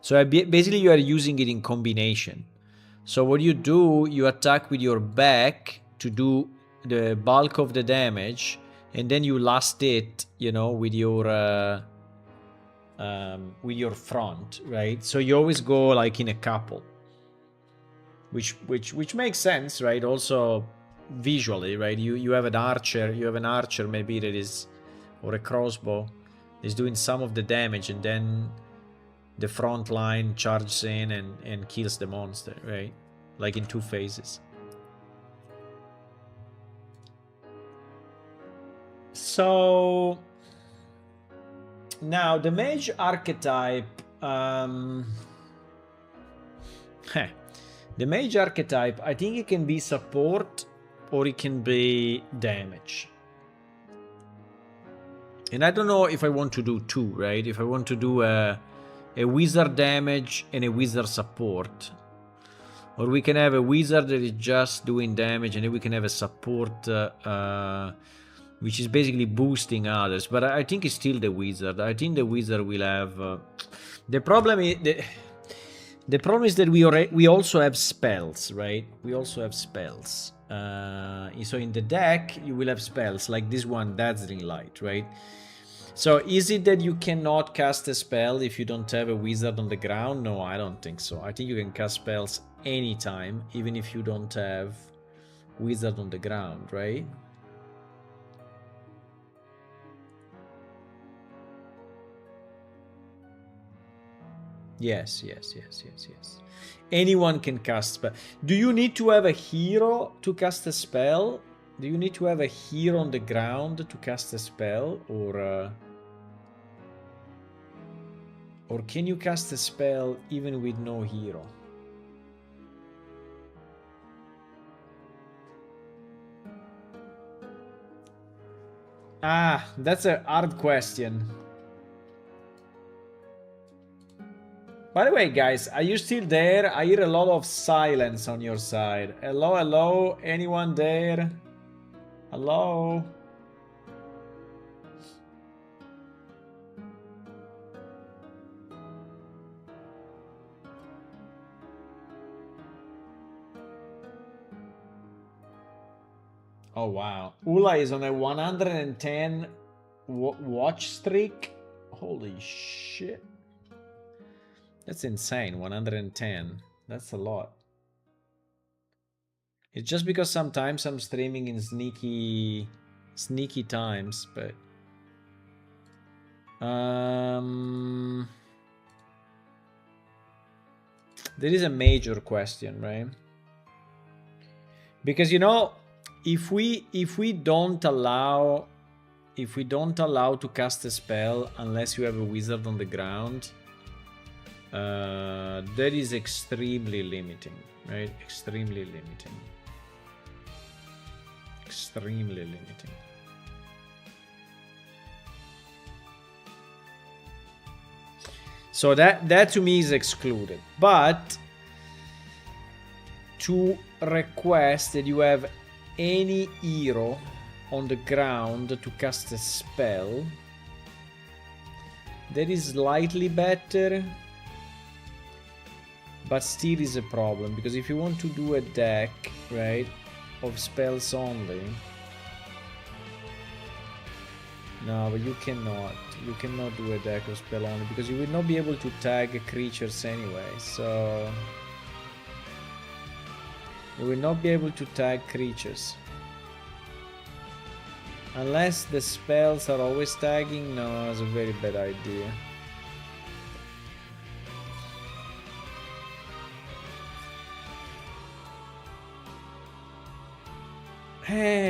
basically you are using it in combination. So what you do, you attack with your back to do the bulk of the damage, and then you last it, you know, with your front, right? So you always go like in a couple, which makes sense, right? Also visually, right? You have an archer, maybe that is, or a crossbow is doing some of the damage, and then the front line charges in and kills the monster, right? Like in 2 phases. So now the mage archetype, the mage archetype, I think it can be support or it can be damage. And I don't know if I want to do 2, right? If I want to do a wizard damage and a wizard support. Or we can have a wizard that is just doing damage, and then we can have a support which is basically boosting others. But I think it's still the wizard. I think the wizard will have... The problem is that we also have spells, right? We also have spells. So in the deck, you will have spells like this one, Dazzling Light, right? So is it that you cannot cast a spell if you don't have a wizard on the ground? No, I don't think so. I think you can cast spells anytime, even if you don't have wizard on the ground, right? Yes. Anyone can cast spell. Do you need to have a hero to cast a spell? Do you need to have a hero on the ground to cast a spell? Or can you cast a spell even with no hero? Ah, that's a hard question. By the way, guys, are you still there? I hear a lot of silence on your side. Hello? Anyone there? Hello? Oh, wow. Ula is on a 110 watch streak. Holy shit. That's insane, 110. That's a lot. It's just because sometimes I'm streaming in sneaky times, but... There is a major question, right? Because, you know, if we don't allow to cast a spell unless you have a wizard on the ground, that is extremely limiting, right? Extremely limiting. So that to me is excluded. But to request that you have any hero on the ground to cast a spell, that is slightly better, but still is a problem, because if you want to do a deck, right, of spells only, no, but you cannot do a deck of spell only, because you will not be able to tag creatures anyway. So you will not be able to tag creatures. Unless the spells are always tagging, no, it's a very bad idea.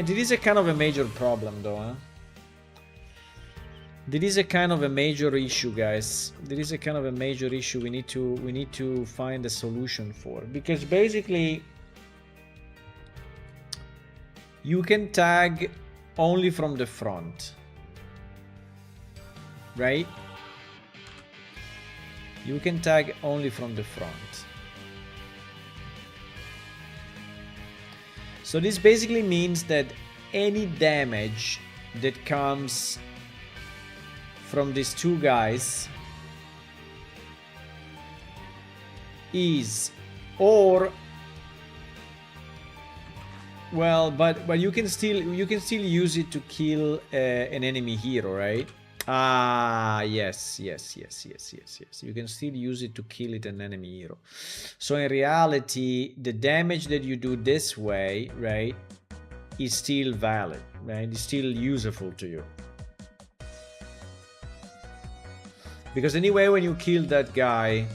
This is a kind of a major problem though, huh? There is a kind of a major issue, guys. There is a kind of a major issue we need to find a solution for. Because basically you can tag only from the front. Right? You can tag only from the front. So this basically means that any damage that comes from these two guys is, or well, but you can still use it to kill an enemy hero, right? Ah, yes. You can still use it to kill an enemy hero. So in reality, the damage that you do this way, right, is still valid, right? It's still useful to you. Because anyway, when you kill that guy,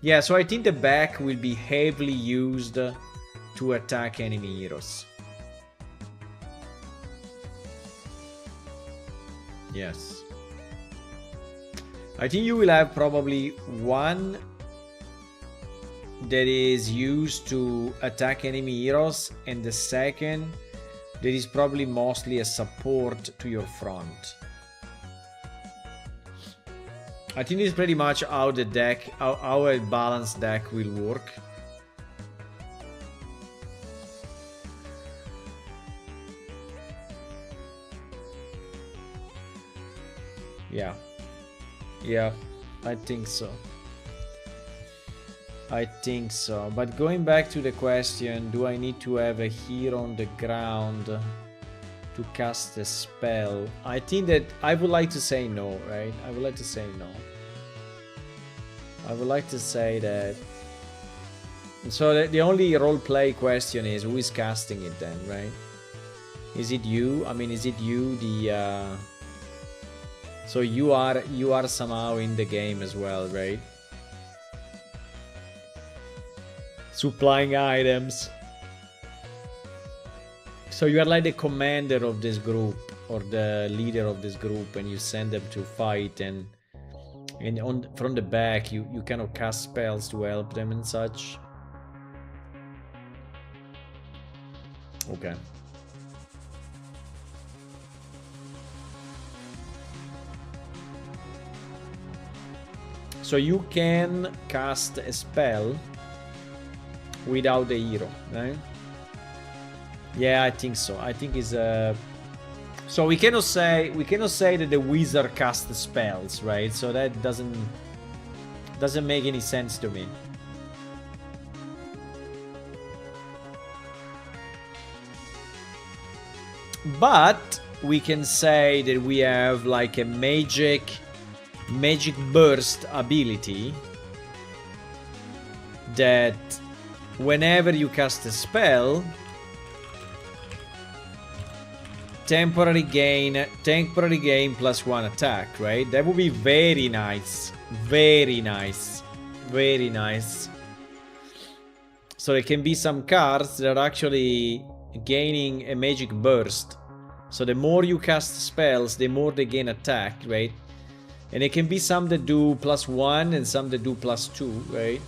yeah, so I think the back will be heavily used to attack enemy heroes. Yes. I think you will have probably one that is used to attack enemy heroes, and the second that is probably mostly a support to your front. I think this is pretty much how the deck, how a balanced deck will work. Yeah, I think so. But going back to the question, do I need to have a hero on the ground to cast a spell? I think that I would like to say no, right? I would like to say no. I would like to say that. So the only roleplay question is, who is casting it then, right? Is it you? I mean, is it you, the so you are somehow in the game as well, right? Supplying items. So you are like the commander of this group, or the leader of this group, and you send them to fight, and from the back you kind of cast spells to help them and such. Okay. So you can cast a spell without the hero, right? Yeah, I think so. I think it's so we cannot say that the wizard casts spells, right? So that doesn't make any sense to me. But we can say that we have like a magic burst ability that whenever you cast a spell, temporary gain +1 attack, right? That would be very nice. Very nice. So there can be some cards that are actually gaining a magic burst. So the more you cast spells, the more they gain attack, right? And it can be some that do +1 and some that do +2, right?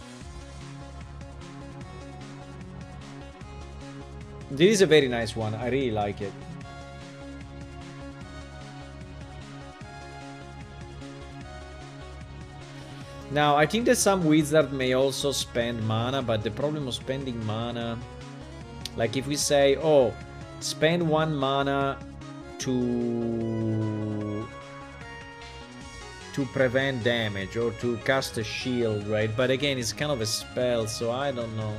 This is a very nice one. I really like it. Now, I think that some wizard may also spend mana, but the problem of spending mana, like if we say, oh, spend 1 mana to prevent damage or to cast a shield, right? But again, it's kind of a spell, so I don't know,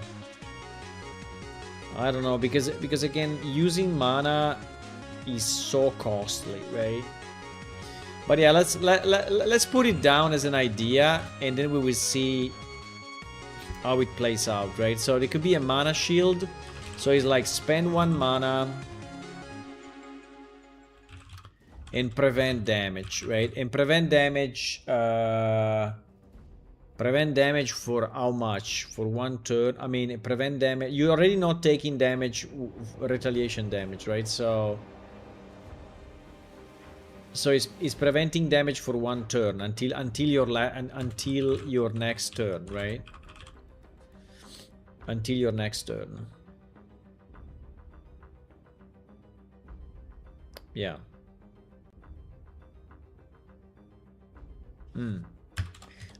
because again, using mana is so costly, right? But yeah, let's put it down as an idea, and then we will see how it plays out, right? So there could be a mana shield, so it's like spend 1 mana and prevent damage, right? And prevent damage for how much? For 1 turn. I mean, prevent damage. You're already not taking damage, retaliation damage, right? So it's preventing damage for 1 turn until your next turn, right? Until your next turn. Yeah.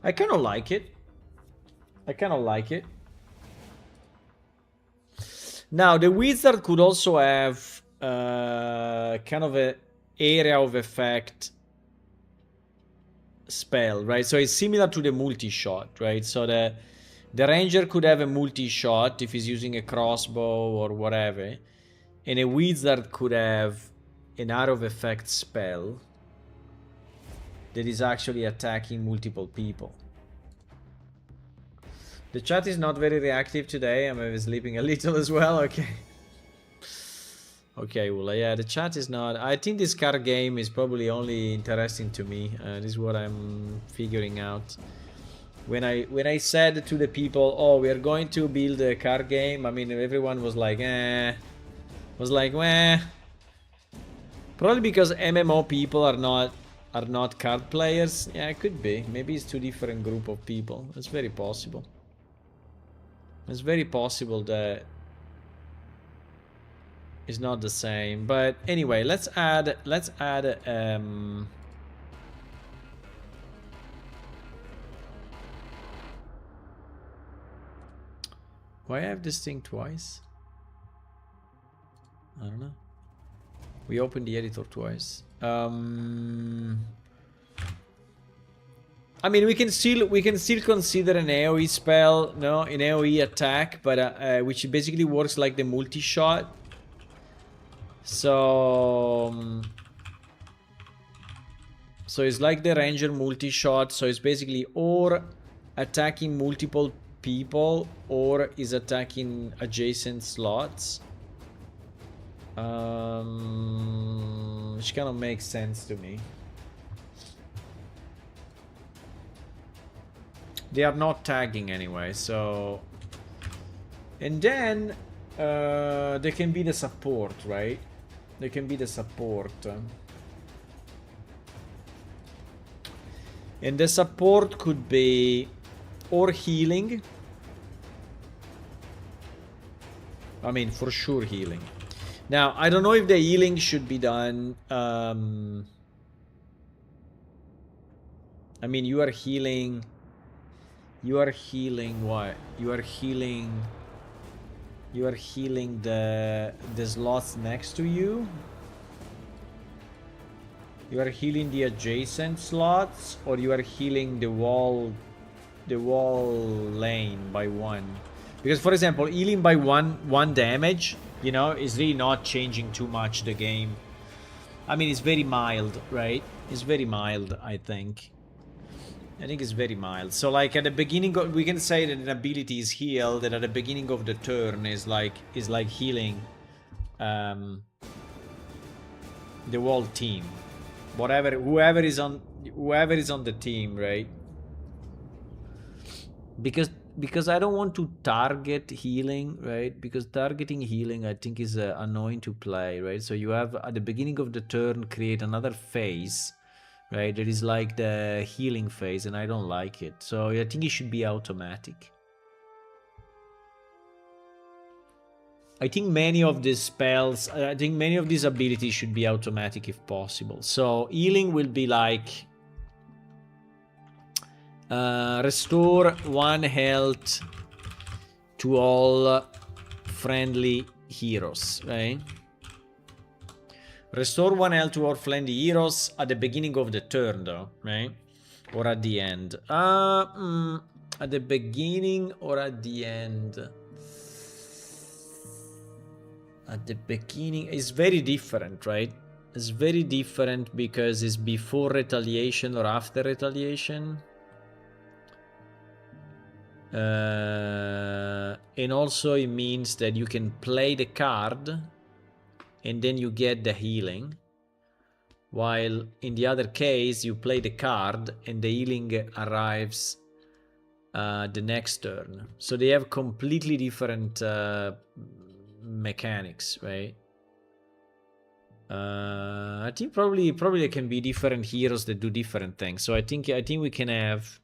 I kind of like it. Now, the wizard could also have kind of a area of effect spell, right? So it's similar to the multi-shot, right? So the ranger could have a multi-shot if he's using a crossbow or whatever, and a wizard could have an area of effect spell that is actually attacking multiple people. The chat is not very reactive today. I'm maybe sleeping a little as well. Okay. Okay, well, yeah, the chat is not... I think this card game is probably only interesting to me. This is what I'm figuring out. When I said to the people, oh, we are going to build a card game, I mean, everyone was like, eh. Was like, meh. Probably because MMO people are not card players. Yeah, it could be. Maybe it's 2 different group of people. It's very possible. It's very possible that it's not the same. But anyway, let's add why I have this thing twice? I don't know. We opened the editor twice. I mean, we can still consider an AoE spell, no, an AoE attack, but which basically works like the multi-shot. So it's like the ranger multi-shot. So it's basically or attacking multiple people or is attacking adjacent slots. Which kind of makes sense to me. They are not tagging anyway, so... And then there can be the support, right? There can be the support. And the support could be or healing. I mean, for sure healing. Now, I don't know if the healing should be done... I mean, you are healing... You are healing what? You are healing the slots next to you. You are healing the adjacent slots, or you are healing the wall lane by 1. Because, for example, healing by one damage, you know, is really not changing too much the game. I mean, it's very mild, right? It's very mild, I think. I think it's very mild. So, like, at the beginning, we can say that an ability is healed, that at the beginning of the turn is like healing the whole team. Whoever is on the team, right? Because I don't want to target healing, right? Because targeting healing, I think, is annoying to play, right? So you have at the beginning of the turn create another phase, right? That is like the healing phase, and I don't like it. So I think it should be automatic. I think many of these spells, I think many of these abilities should be automatic if possible. So healing will be like restore 1 health to all friendly heroes, right? Restore 1 health to all friendly heroes at the beginning of the turn, though, right? Or at the end. At the beginning or at the end? At the beginning is very different, right? It's very different because it's before retaliation or after retaliation. And also it means that you can play the card and then you get the healing. While in the other case, you play the card and the healing arrives the next turn. So they have completely different mechanics, right? I think probably there can be different heroes that do different things. So I think we can have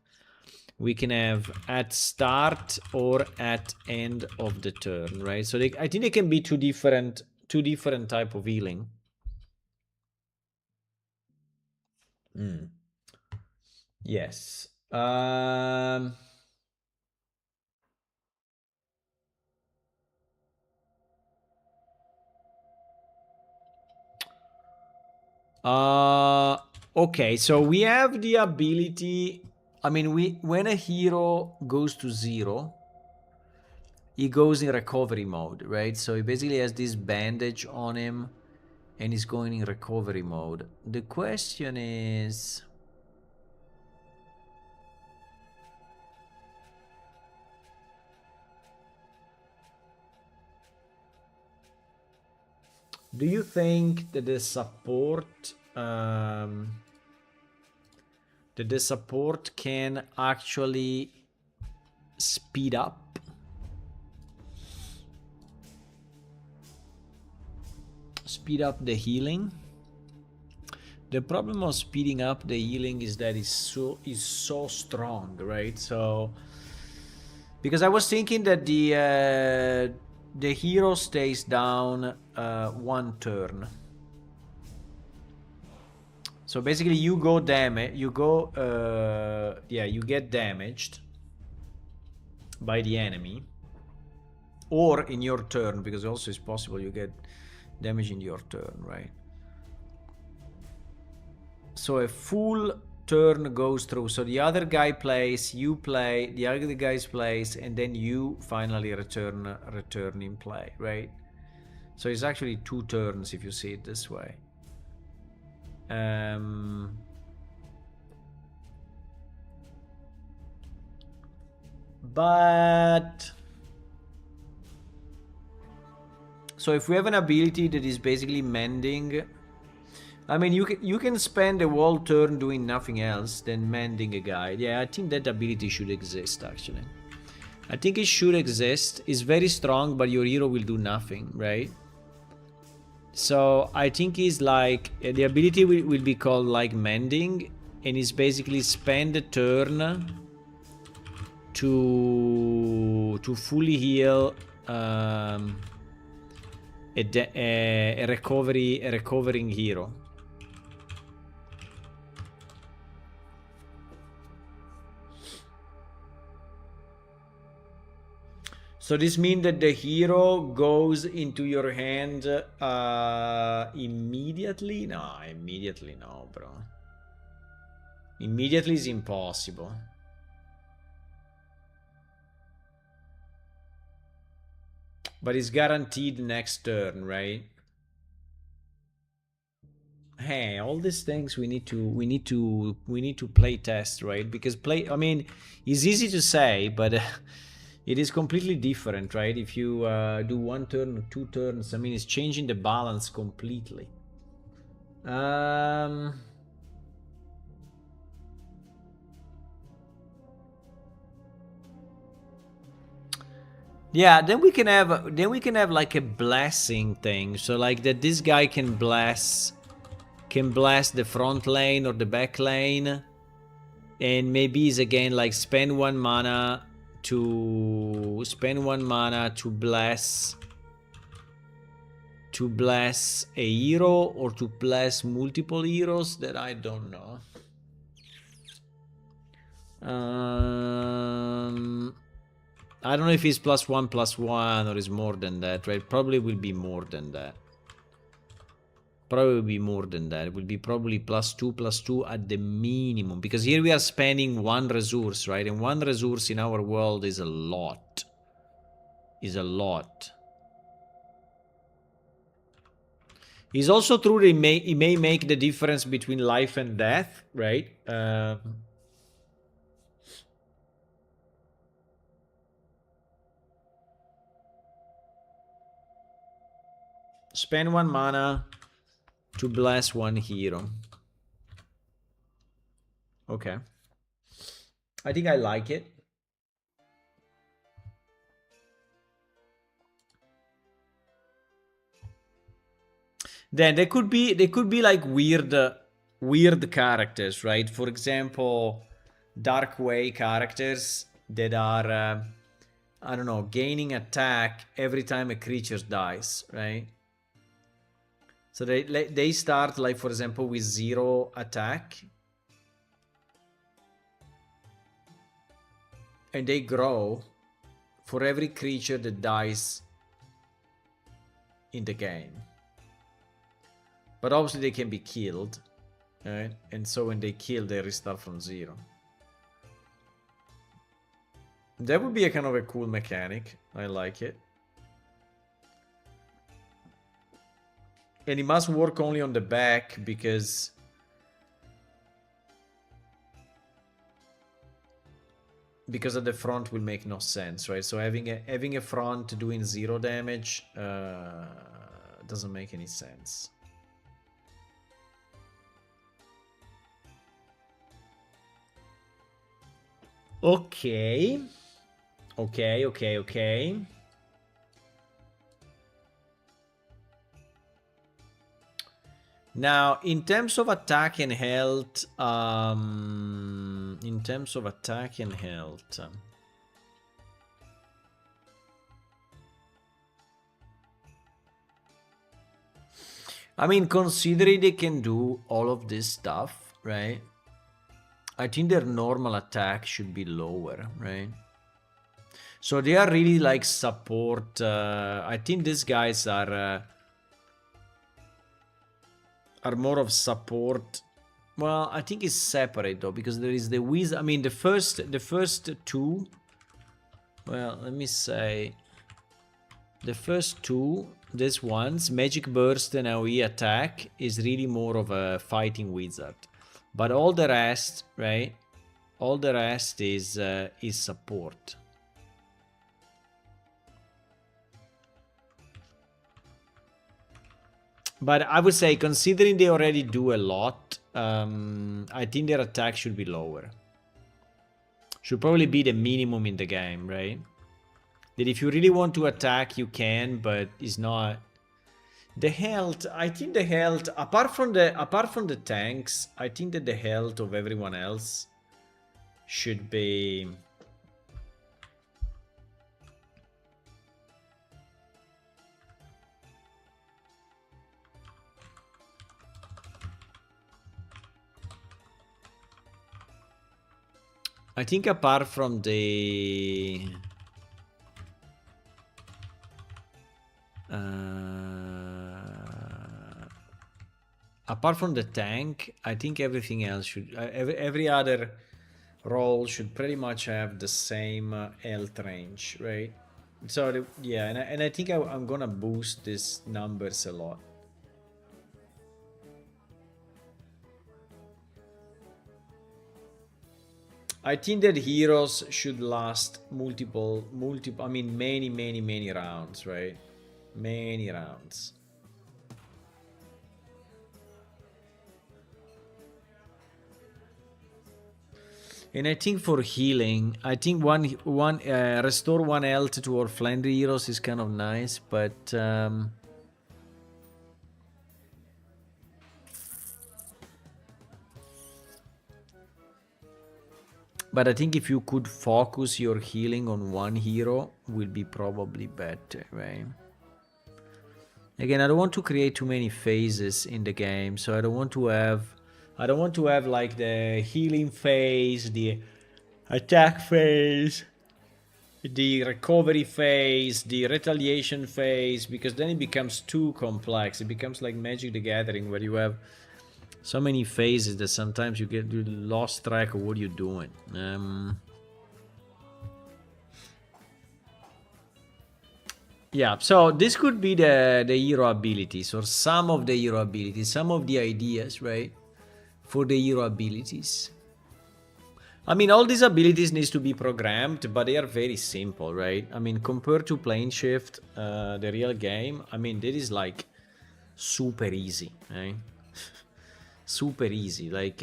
at start or at end of the turn, right? So I think they can be two different type of healing. Yes. Okay, so we have the ability. I mean, when a hero goes to 0, he goes in recovery mode, right? So he basically has this bandage on him and he's going in recovery mode. The question is, do you think that the support can actually speed up the healing? The problem of speeding up the healing is that it's so strong, right? So because I was thinking that the hero stays down 1 turn. So basically you get damaged by the enemy, or in your turn, because also it's possible you get damage in your turn, right? So a full turn goes through. So the other guy plays, you play, the other guy plays, and then you finally return in play, right? So it's actually 2 turns if you see it this way. But so if we have an ability that is basically mending, I mean, you can spend a whole turn doing nothing else than mending a guy. Yeah, I think that ability should exist, actually. I think it should exist. It's very strong, but your hero will do nothing, right? So I think it's like, the ability will be called like mending, and it's basically spend a turn to fully heal a recovering hero. So this means that the hero goes into your hand immediately? No, immediately no, bro. Immediately is impossible. But it's guaranteed next turn, right? Hey, all these things we need to play test, right? Because I mean, it's easy to say, but it is completely different, right? If you do 1 turn or 2 turns, I mean, it's changing the balance completely. Yeah, then we can have like a blessing thing. So like that this guy can bless the front lane or the back lane, and maybe is again like spend 1 mana to bless a hero, or to bless multiple heroes. That I don't know. I don't know if it's +1/+1 or is more than that, right? Probably will be more than that. Probably will be more than that. It will be probably +2/+2 at the minimum, because here we are spending 1 resource, right? And 1 resource in our world is a lot. It's also true that it may make the difference between life and death, right? Spend 1 mana, to bless one hero. Okay. I think I like it. Then there could be like weird characters, right? For example, Dark Way characters that are I don't know, gaining attack every time a creature dies, right? So they start like, for example, with 0 attack, and they grow for every creature that dies in the game. But obviously they can be killed, right? And so when they kill, they restart from 0. That would be a kind of a cool mechanic. I like it. And it must work only on the back because at the front will make no sense, right? So having a front doing 0 damage doesn't make any sense. Okay. Now, in terms of attack and health, I mean, considering they can do all of this stuff, right? I think their normal attack should be lower, right? So they are really like support. I think these guys are more of support. Well, I think it's separate though, because there is the wizard. I mean, the first 2. Well, let me say the first 2. These ones, Magic Burst and AoE attack, is really more of a fighting wizard. But all the rest, right? All the rest is support. But I would say, considering they already do a lot, I think their attack should be lower. Should probably be the minimum in the game, right? That if you really want to attack, you can, but it's not. The health, I think the health, apart from the tanks, I think that the health of everyone else should be. I think apart from the tank, I think everything else should every other role should pretty much have the same health range, right? So yeah, and I think I'm gonna boost these numbers a lot. I think that heroes should last multiple, I mean, many rounds, right? Many rounds. And I think for healing, I think one restore 1 health to our Flandry heroes is kind of nice, but I think if you could focus your healing on one hero, will be probably better, right? Again, I don't want to create too many phases in the game, so I don't want to have like the healing phase, the attack phase, the recovery phase, the retaliation phase, because then it becomes too complex. It becomes like Magic the Gathering, where you have so many phases that sometimes you lost track of what you're doing. Yeah, so this could be the hero abilities, or some of the hero abilities, some of the ideas, right, for the hero abilities. I mean, all these abilities needs to be programmed, but they are very simple, right? I mean, compared to PlaneShift, the real game, I mean, that is like super easy, right? Super easy, like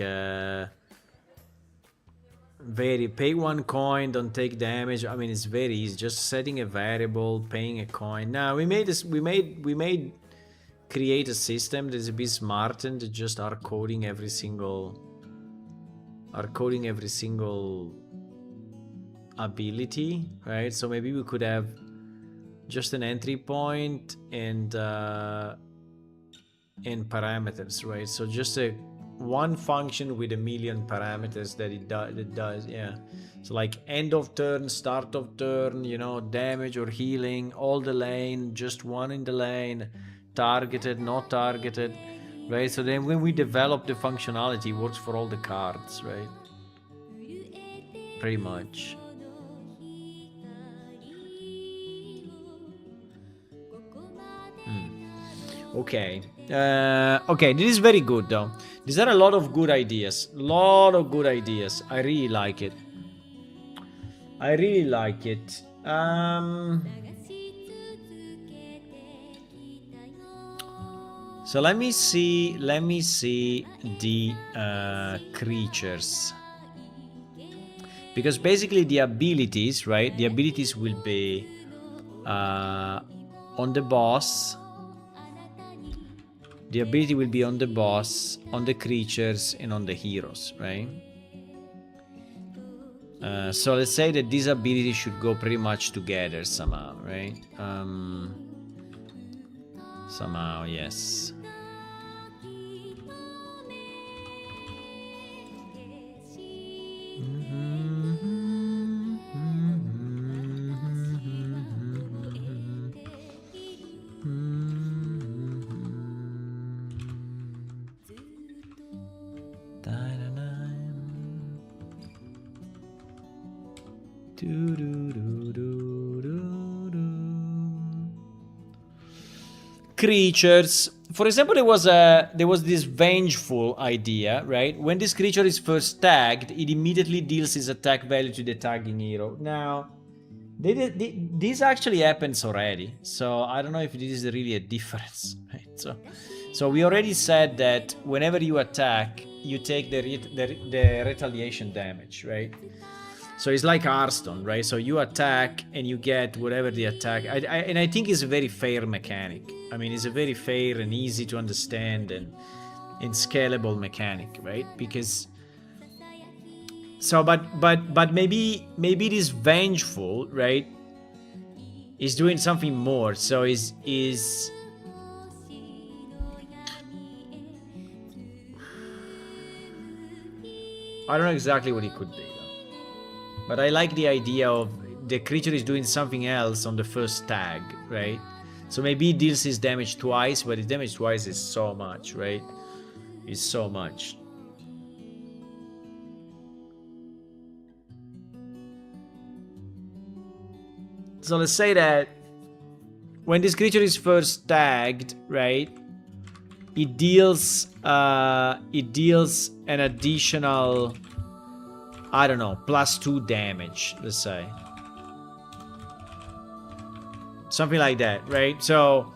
very pay 1 coin, don't take damage. I mean, it's very easy, just setting a variable, paying a coin. Now we made this, we made create a system that is a bit smarter than just are coding every single ability, right? So maybe we could have just an entry point and parameters, right? So just a one function with a million parameters that it does, yeah. So like end of turn, start of turn, you know, damage or healing, all the lane, just one in the lane, targeted, not targeted, right? So then when we develop the functionality, it works for all the cards, right? Pretty much. Okay. Okay, this is very good though. These are a lot of good ideas. I really like it. So let me see the creatures. Because basically the abilities, right? The abilities will be on the boss. The ability will be on the boss, on the creatures, and on the heroes, right? So let's say that these abilities should go pretty much together somehow, right? Somehow, yes. Creatures. For example, there was this vengeful idea, right? When this creature is first tagged, it immediately deals its attack value to the tagging hero. Now, this actually happens already, so I don't know if this is really a difference, right? So we already said that whenever you attack, you take the retaliation damage, right? So it's like Hearthstone, right? So you attack and you get whatever the attack. And I think it's a very fair mechanic. I mean, it's a very fair and easy to understand and scalable mechanic, right? Because so, but maybe it is vengeful, right? Is doing something more. So is I don't know exactly what it could be. But I like the idea of the creature is doing something else on the first tag, right? So maybe it deals his damage twice, but his damage twice is so much, right? It's so much. So let's say that when this creature is first tagged, right? It deals an additional, I don't know, +2 damage, let's say. Something like that, right? So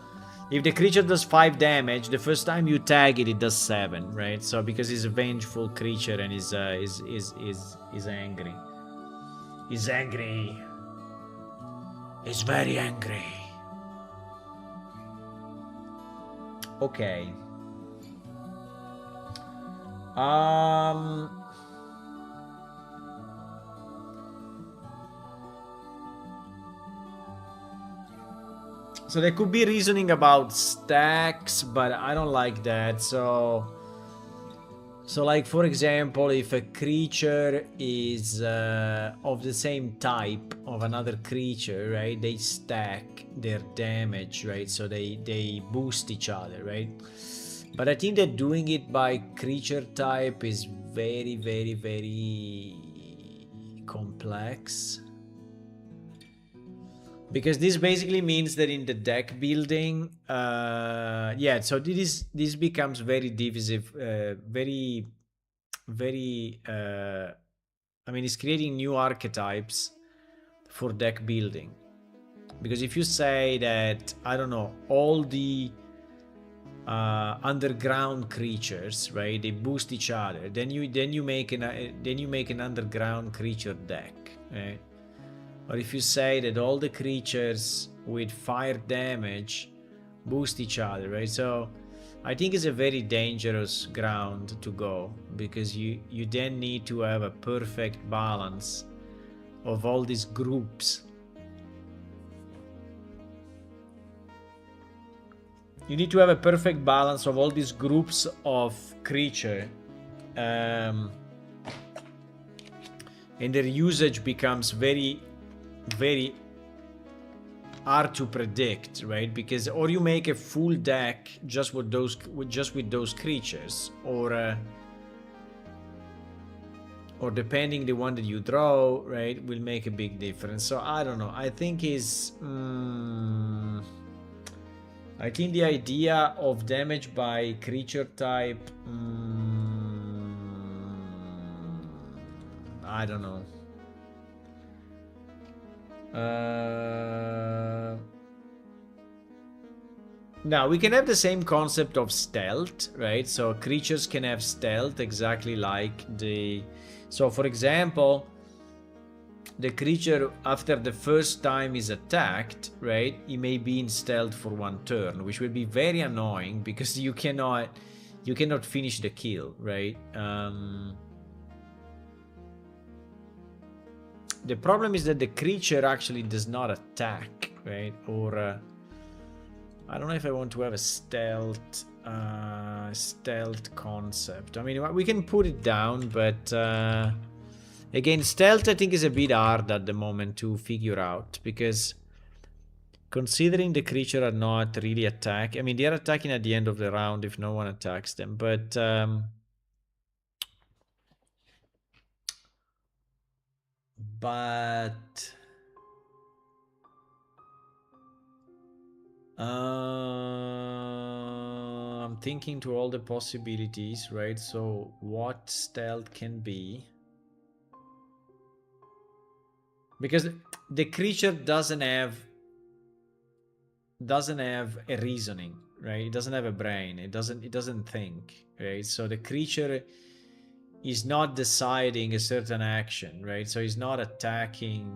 if the creature does 5 damage, the first time you tag it, it does 7, right? So because it's a vengeful creature and is angry. He's angry. He's very angry. Okay. So there could be reasoning about stacks, but I don't like that. So like, for example, if a creature is of the same type of another creature, right? They stack their damage, right? So they boost each other, right? But I think that doing it by creature type is very, very, very complex. Because this basically means that in the deck building, yeah, so this becomes very divisive, very, I mean, it's creating new archetypes for deck building. Because if you say that, I don't know, all the underground creatures, right? They boost each other. Then you make an underground creature deck, right? Or if you say that all the creatures with fire damage boost each other, right? So I think it's a very dangerous ground to go, because you then need to have a perfect balance of all these groups. You need to have a perfect balance of all these groups of creature, and their usage becomes very, very hard to predict, right? Because or you make a full deck just with those creatures, or depending the one that you draw, right, will make a big difference. So I don't know. I think I think the idea of damage by creature type, I don't know. Now we can have the same concept of stealth, right? So creatures can have stealth exactly like the... So for example, the creature after the first time is attacked, right, he may be in stealth for one turn, which will be very annoying because you cannot finish the kill, right? The problem is that the creature actually does not attack, right? Or I don't know if I want to have a stealth concept. I mean, we can put it down, but again, stealth I think is a bit hard at the moment to figure out, because considering the creature are not really attack, I mean, they are attacking at the end of the round if no one attacks them, but I'm thinking to all the possibilities, right? So what stealth can be? Because the creature doesn't have a reasoning, right? It doesn't have a brain. It doesn't think, right? So the creature is not deciding a certain action, right? So he's not attacking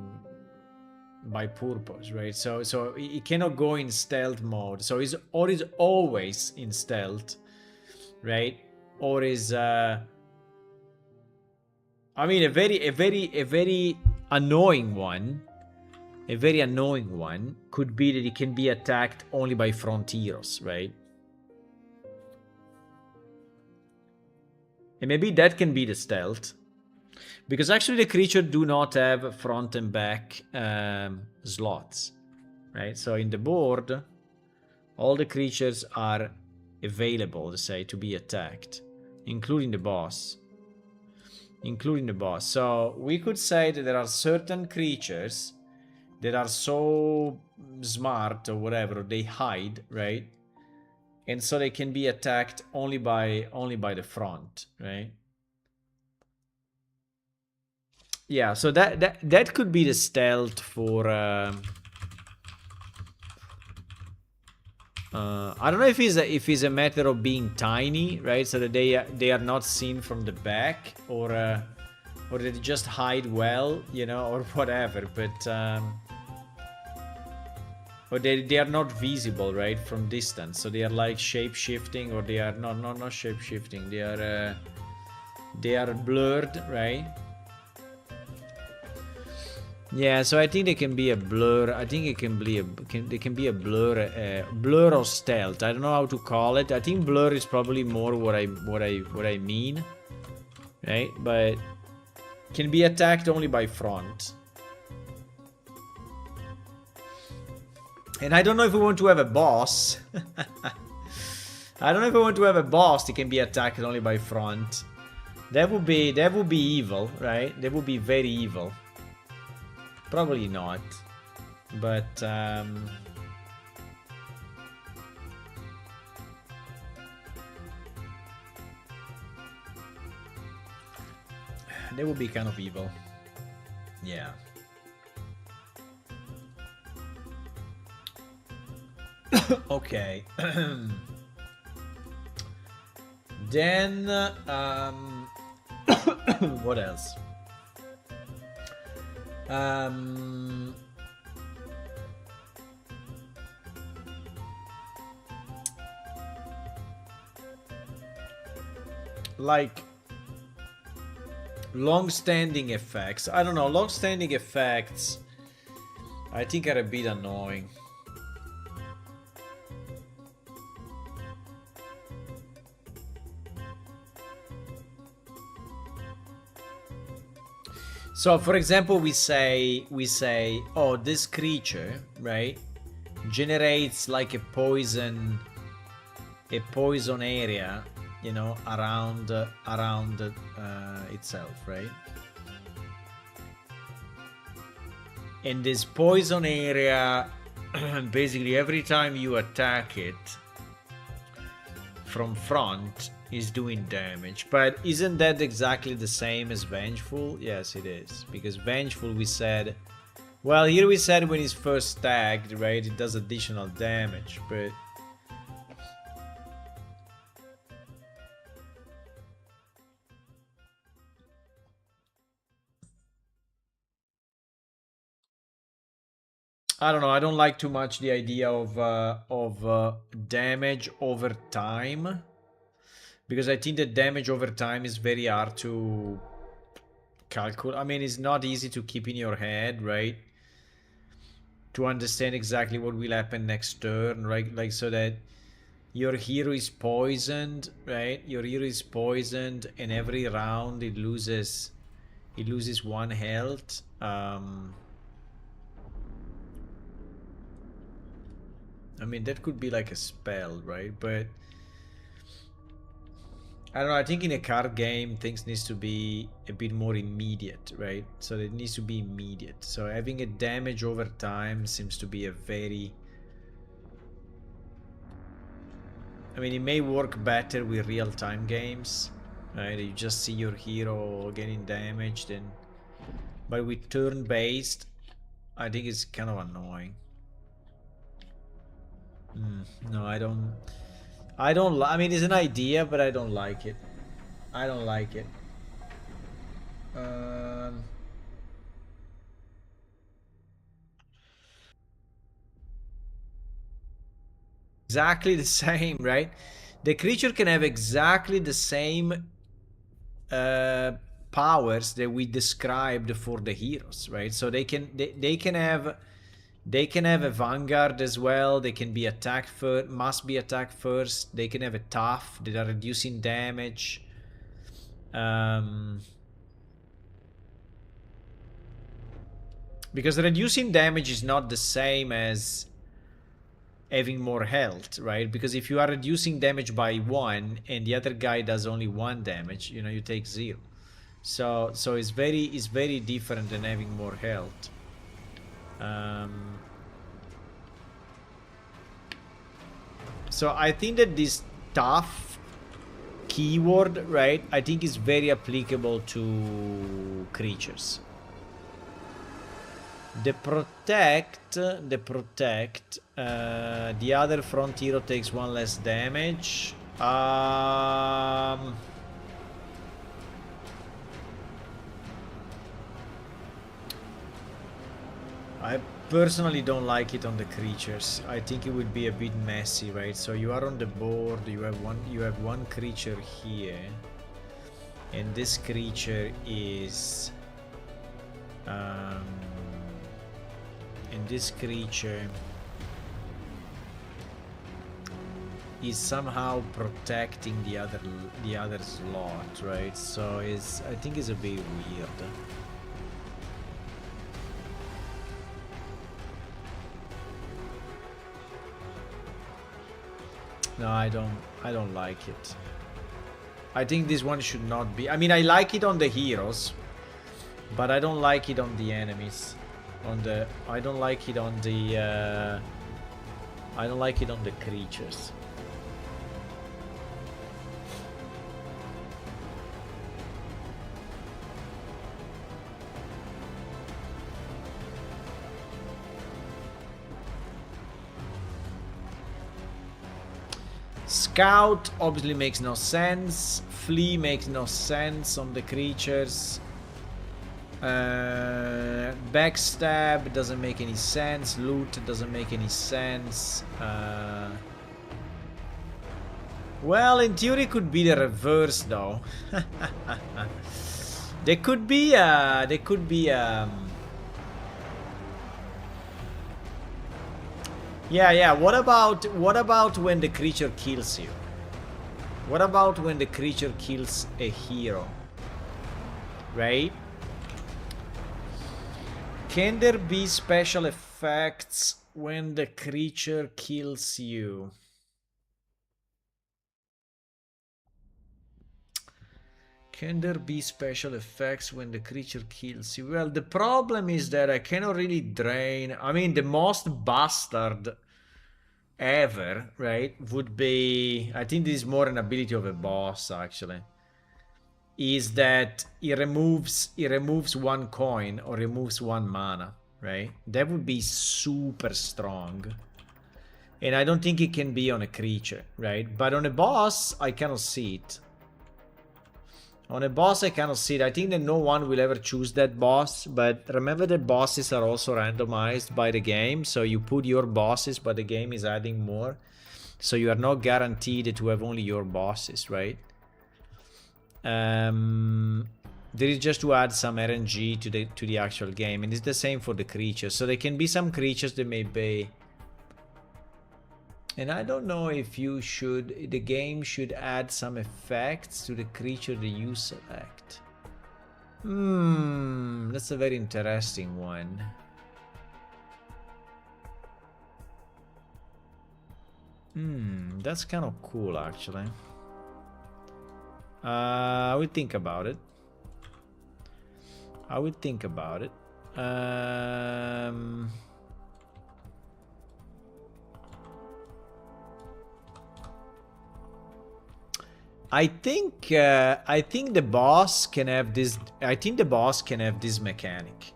by purpose, right? So he cannot go in stealth mode. So he's always in stealth, right? Or is I mean a very annoying one. A very annoying one could be that it can be attacked only by front heroes, right? And maybe that can be the stealth. Because actually the creature do not have front and back slots, right? So in the board, all the creatures are available, let's say, to be attacked, including the boss. So we could say that there are certain creatures that are so smart or whatever, they hide, right? And so they can be attacked only by the front, right? Yeah, so that could be the stealth for I don't know if it's a matter of being tiny, right? So that they are not seen from the back, or they just hide well, you know, or whatever. But or they are not visible, right, from distance. So they are like shape shifting, or they are not shape shifting. They are blurred, right? Yeah, so I think they can be a blur. I think it can be they can be a blur, blur or stealth. I don't know how to call it. I think blur is probably more what I mean, right? But can be attacked only by front. And I don't know if we want to have a boss. I don't know if we want to have a boss that can be attacked only by front. That would be evil, right? That would be very evil. Probably not, but that would be kind of evil. Yeah. Okay. Then what else? Like long-standing effects. I don't know, long-standing effects I think are a bit annoying. So for example, we say, oh, this creature, right, generates like a poison area, you know, around itself, right? And this poison area, basically every time you attack it from front, is doing damage. But isn't that exactly the same as Vengeful? Yes, it is. Because Vengeful, we said, well, here we said when it's first tagged, right, it does additional damage, but I don't know. I don't like too much the idea of damage over time, because I think that damage over time is very hard to calculate. I mean, it's not easy to keep in your head, right? To understand exactly what will happen next turn, right? Like, so that your hero is poisoned, right? Your hero is poisoned, and every round it loses 1 health. I mean, that could be like a spell, right? But I don't know, I think in a card game things needs to be a bit more immediate, right? So it needs to be immediate. So having a damage over time seems to be a very... I mean, it may work better with real-time games, right? You just see your hero getting damaged, and but with turn-based, I think it's kind of annoying. No, I don't. I mean, it's an idea, but I don't like it. I don't like it. Exactly the same, right? The creature can have exactly the same powers that we described for the heroes, right? So they can have a vanguard as well. They can be attacked first, must be attacked first. They can have a tough that are reducing damage. Because reducing damage is not the same as having more health, right? Because if you are reducing damage by 1 and the other guy does only 1 damage, you know, you take 0. So it's very different than having more health. So I think that this tough keyword, right, I think is very applicable to creatures. The protect, the other front hero takes 1 less damage. I personally don't like it on the creatures. I think it would be a bit messy, right? So you are on the board, you have one creature here, and this creature is and this creature is somehow protecting the other slot, right? So I think it's a bit weird. No, I don't like it. I think this one should not be. I mean, I like it on the heroes, but I don't like it on the enemies. I don't like it on the creatures. Scout obviously makes no sense. Flee makes no sense on the creatures. Backstab doesn't make any sense. Loot doesn't make any sense. Well, in theory, it could be the reverse, though. There could be. Yeah. What about when the creature kills you? What about when the creature kills a hero? Right? Can there be special effects when the creature kills you? Can there be special effects when the creature kills you? Well, the problem is that I cannot really drain. I mean, the most bastard ever, right, would be... I think this is more an ability of a boss, actually. Is that he removes one coin or removes one mana, right? That would be super strong. And I don't think it can be on a creature, right? But on a boss, I cannot see it. On a boss, I cannot see it. I think that no one will ever choose that boss. But remember that bosses are also randomized by the game. So you put your bosses, but the game is adding more. So you are not guaranteed to have only your bosses, right? There is just to add some RNG to the actual game. And it's the same for the creatures. So there can be some creatures that may be... And I don't know if the game should add some effects to the creature that you select. That's a very interesting one. That's kind of cool, actually. I would think about it. I think the boss can have this. I think the boss can have this mechanic,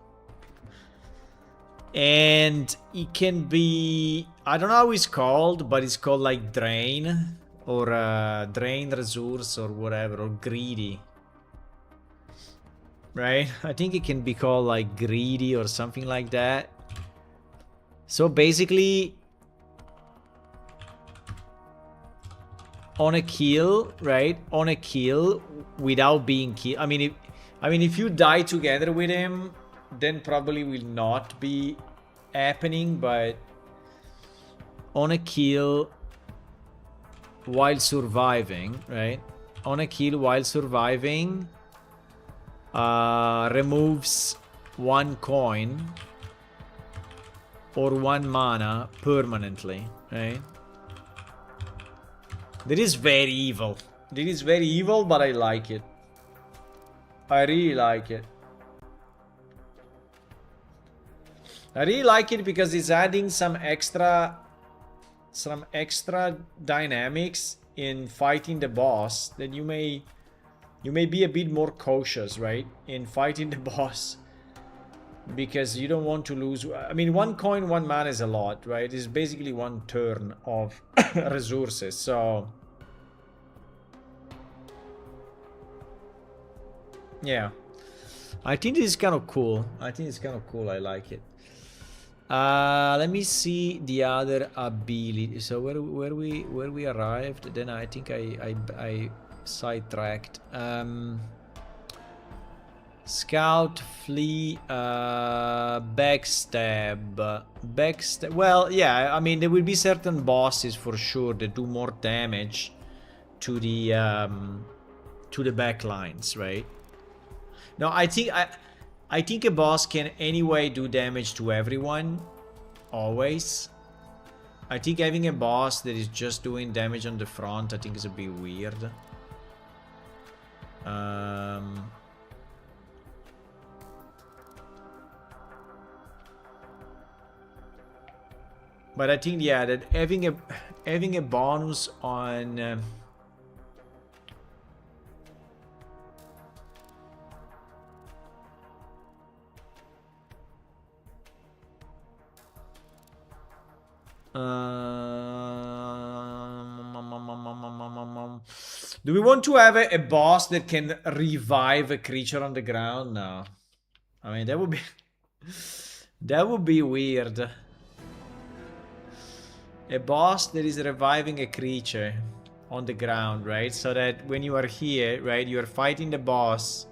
and it can be. I don't know how it's called, but it's called like drain or drain resource or whatever, or greedy, right? I think it can be called like greedy or something like that. So basically, on a kill, right? On a kill without being killed. I mean, if you die together with him, then probably will not be happening. But on a kill while surviving, right? On a kill while surviving, removes one coin or one mana permanently, right? That is very evil. That is very evil, but I like it. I really like it. I really like it because it's adding some extra dynamics in fighting the boss. That you may be a bit more cautious, right, in fighting the boss, because you don't want to lose. I mean, one coin, one mana is a lot, right? It's basically one turn of resources, so yeah, I think this is kind of cool. I I like it. Let me see the other ability. So where we arrived? Then I think I sidetracked. Scout, flee, backstab. Well, yeah. I mean, there will be certain bosses for sure that do more damage to the back lines, right? No, I think a boss can anyway do damage to everyone, always. I think having a boss that is just doing damage on the front, I think is a bit weird. But I think, yeah, that having a bonus on Do we want to have a boss that can revive a creature on the ground? No. I mean, that would be... that would be weird. A boss that is reviving a creature on the ground, right? So that when you are here, right, you are fighting the boss,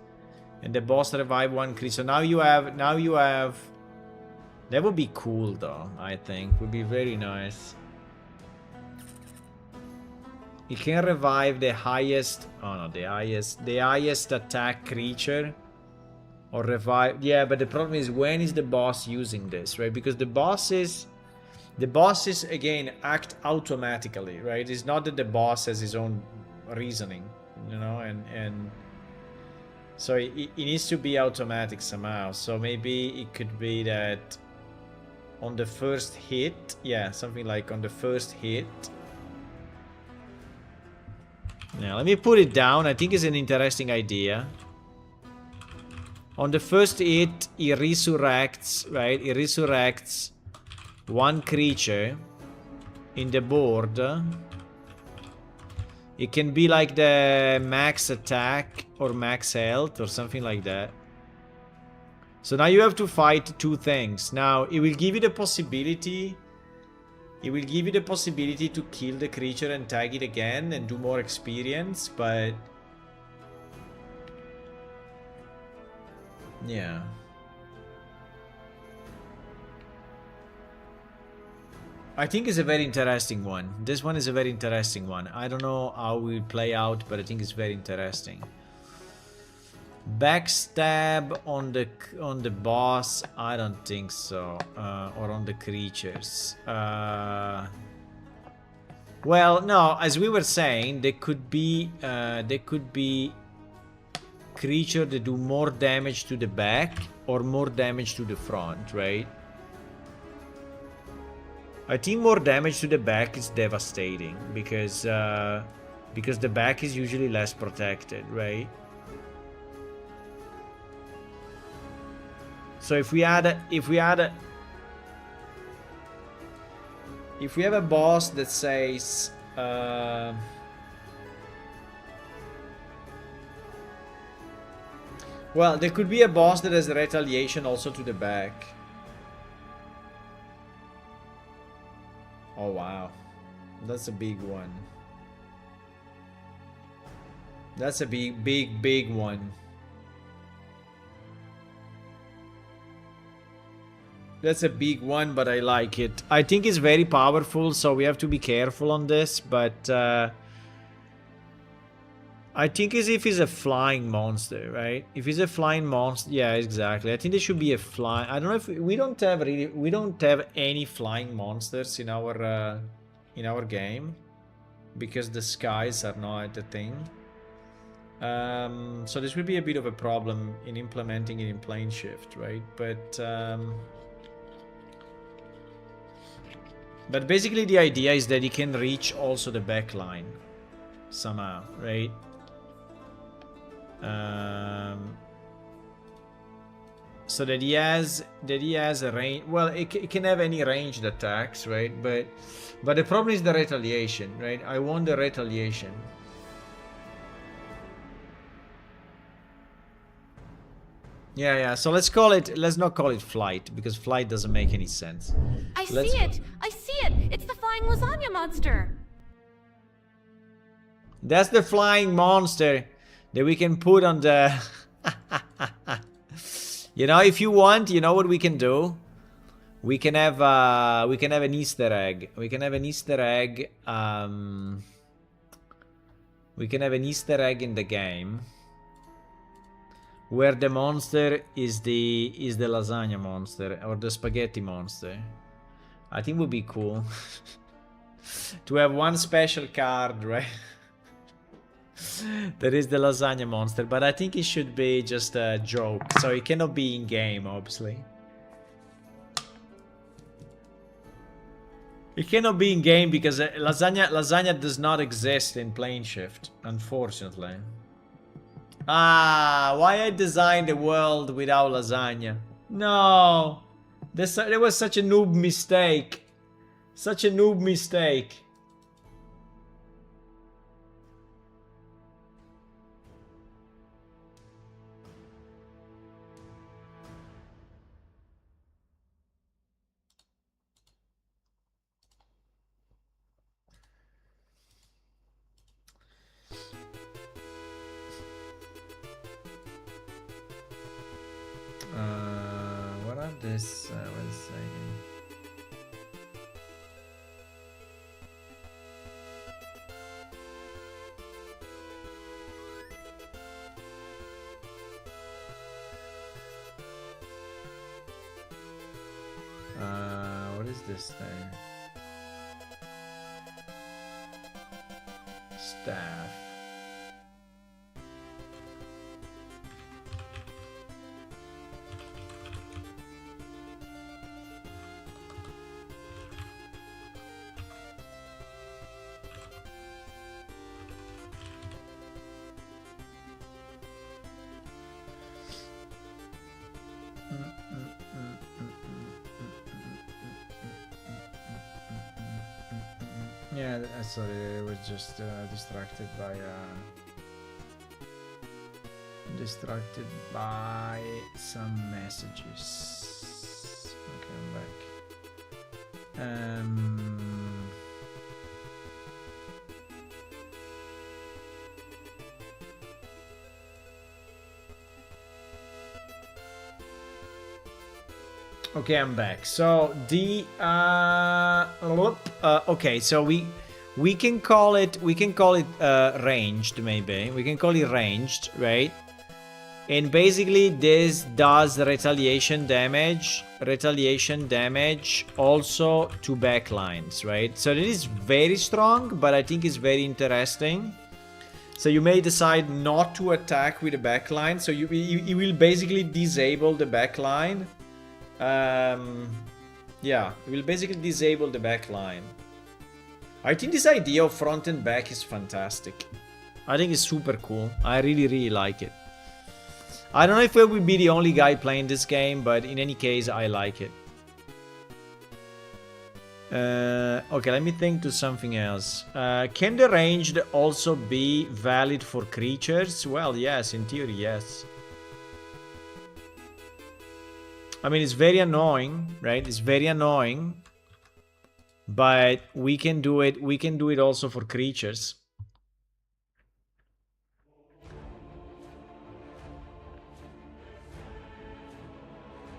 and the boss revive one creature. So now you have... That would be cool, though, I think. Would be very nice. You can revive the highest... Oh, no, the highest attack creature. Or revive... Yeah, but the problem is, when is the boss using this, right? Because the bosses, again, act automatically, right? It's not that the boss has his own reasoning, you know? And so it needs to be automatic somehow. So maybe it could be that on the first hit... Yeah, something like on the first hit... Now, let me put it down. I think it's an interesting idea. On the first hit, he resurrects, right? He resurrects one creature in the board. It can be like the max attack or max health or something like that. So now you have to fight two things. Now, it will give you the possibility... It will give you the possibility to kill the creature and tag it again and do more experience, but... Yeah. I think it's a very interesting one. This one is a very interesting one. I don't know how it will play out, but I think it's very interesting. Backstab on the boss, I don't think so. Or on the creatures. Well, no, as we were saying, there could be creatures that do more damage to the back or more damage to the front, right? I think more damage to the back is devastating because the back is usually less protected, right? So if we have a boss that says well, there could be a boss that has retaliation also to the back. Oh wow, that's a big one. That's a big one. That's a big one, but I like it. I think it's very powerful, so we have to be careful on this, but I think as if it's a flying monster, right? If it's a flying monster, yeah, exactly. I think there should be a flying... I don't know if we don't have any flying monsters in our game because the skies are not a thing. So this will be a bit of a problem in implementing it in PlaneShift, right? But basically the idea is that he can reach also the back line somehow, right? So that he has a range. Well, it can have any ranged attacks, right? But the problem is the retaliation, right? I want the retaliation. Yeah. So let's not call it flight because flight doesn't make any sense. I see it. It's the flying lasagna monster. That's the flying monster that we can put on the... You know, if you want, you know what we can do? We can have an Easter egg. We can have an Easter egg. We can have an Easter egg in the game where the monster is the lasagna monster or the spaghetti monster. I think would be cool to have one special card, right? That is the lasagna monster, but I think it should be just a joke, so it cannot be in game, obviously. It cannot be in game because lasagna does not exist in PlaneShift, unfortunately. Why I designed a world without lasagna? No, there was such a noob mistake. Such a noob mistake. not this. Wait a second. What is this thing? Staff. Yeah, sorry, I was just distracted by some messages. Okay, I'm back. Okay, I'm back. So the okay, so we can call it ranged, maybe. We can call it ranged, right? And basically this does retaliation damage also to backlines, right? So it is very strong, but I think it's very interesting. So you may decide not to attack with the backline, so you will basically disable the backline. Yeah, it will basically disable the backline. I think this idea of front and back is fantastic. I think it's super cool. I really like it. I don't know if I will be the only guy playing this game, but in any case, I like it. Okay, let me think to something else. Can the ranged also be valid for creatures? Well, yes, in theory, yes. I mean, it's very annoying, right? It's very annoying. But we can do it. We can do it also for creatures.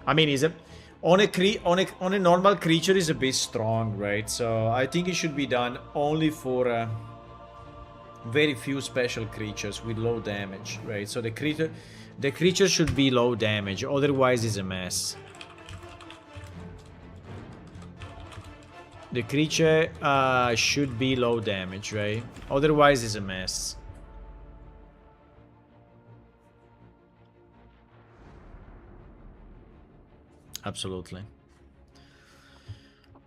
I mean, on a normal creature is a bit strong, right? So I think it should be done only for very few special creatures with low damage, right? So the creature should be low damage, otherwise it's a mess. The creature should be low damage, right? Otherwise it's a mess. Absolutely.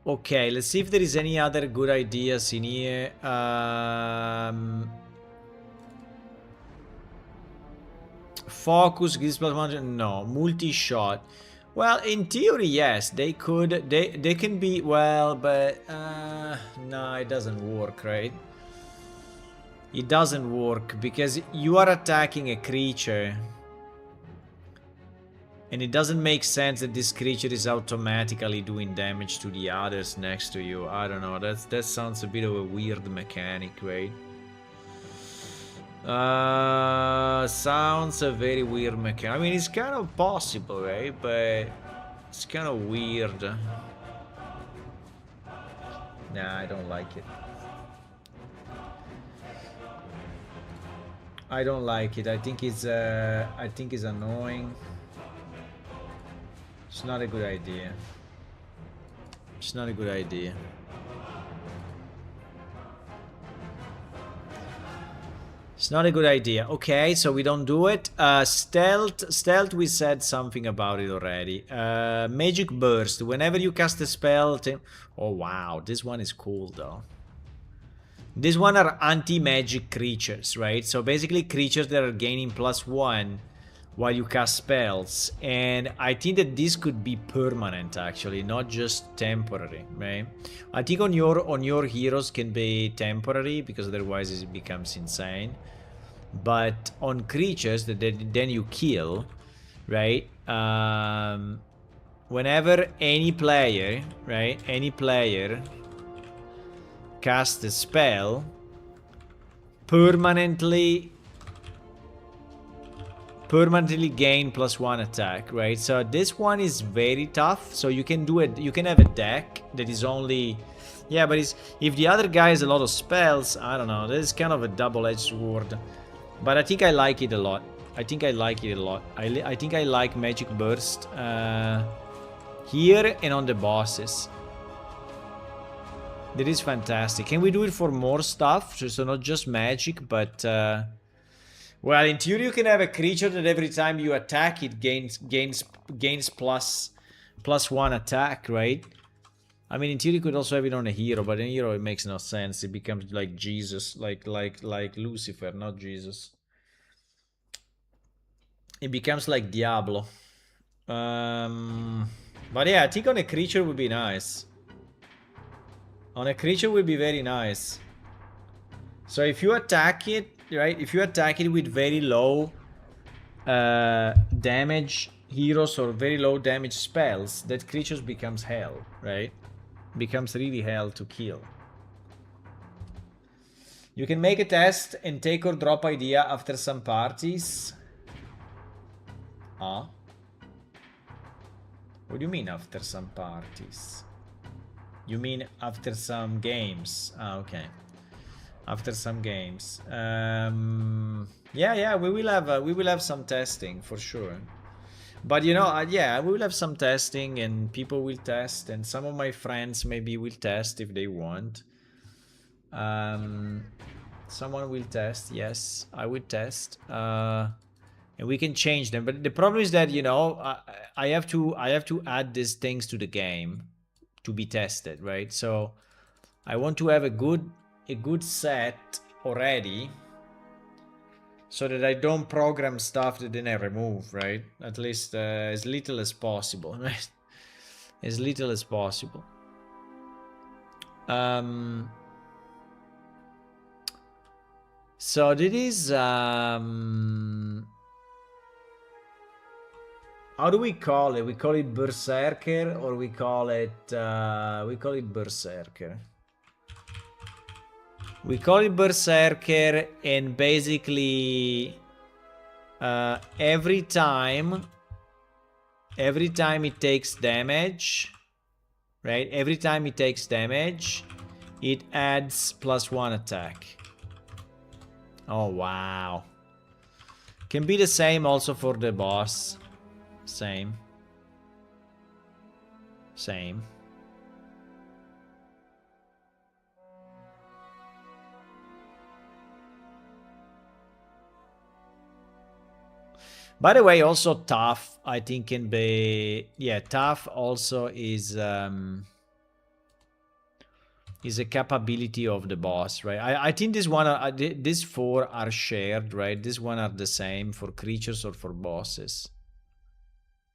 Okay, let's see if there is any other good ideas in here. Focus, gives +1. No, multi-shot. Well, in theory, yes, they could. They can be, well, but no, it doesn't work, right? It doesn't work because you are attacking a creature. And it doesn't make sense that this creature is automatically doing damage to the others next to you. I don't know. That sounds a bit of a weird mechanic, right? Sounds a very weird mechanic. I mean, it's kind of possible, right? But it's kind of weird. Nah, I don't like it. I don't like it. I think it's annoying. It's not a good idea. It's not a good idea. It's not a good idea. Okay, so we don't do it. Stealth, we said something about it already. Magic Burst. Whenever you cast a spell... Oh, wow. This one is cool, though. This one are anti-magic creatures, right? So basically creatures that are gaining +1 while you cast spells, and I think that this could be permanent actually, not just temporary, right? I think on your heroes can be temporary because otherwise it becomes insane, but on creatures that then you kill, right? Whenever any player, right, any player casts a permanently gain +1 attack, right? So this one is very tough. So you can do it. You can have a deck that is only, yeah, but if the other guy has a lot of spells, I don't know. This is kind of a double-edged sword, but I think I like it a lot. I think I like it a lot. I think I like Magic Burst here and on the bosses. That is fantastic. Can we do it for more stuff? So not just magic, but well, in theory you can have a creature that every time you attack it gains +1 attack, right? I mean, in theory you could also have it on a hero, but in a hero it makes no sense. It becomes like Jesus, like Lucifer, not Jesus. It becomes like Diablo. But yeah, I think on a creature would be nice. On a creature would be very nice. So if you attack it, right? If you attack it with very low damage heroes or very low damage spells, that creature becomes hell, right? Becomes really hell to kill. You can make a test and take or drop idea after some parties. Huh? What do you mean after some parties? You mean after some games? Ah, okay. After some games. Yeah, we will have some testing for sure. But you know, yeah, we will have some testing and people will test, and some of my friends maybe will test if they want. Someone will test. Yes, I will test. And we can change them. But the problem is that, you know, I have to add these things to the game to be tested, right? So I want to have a good set already, so that I don't program stuff that then I remove, right? At least as little as possible, right? As little as possible. So this is how do we call it? We call it Berserker, or we call it Berserker. We call it Berserker, and basically every time it takes damage, right? Every time it takes damage, it adds +1 attack. Oh wow. Can be the same also for the boss. Same. By the way, also tough, I think can be, yeah, tough also is a capability of the boss, right? I think this one, these four are shared, right? This one are the same for creatures or for bosses.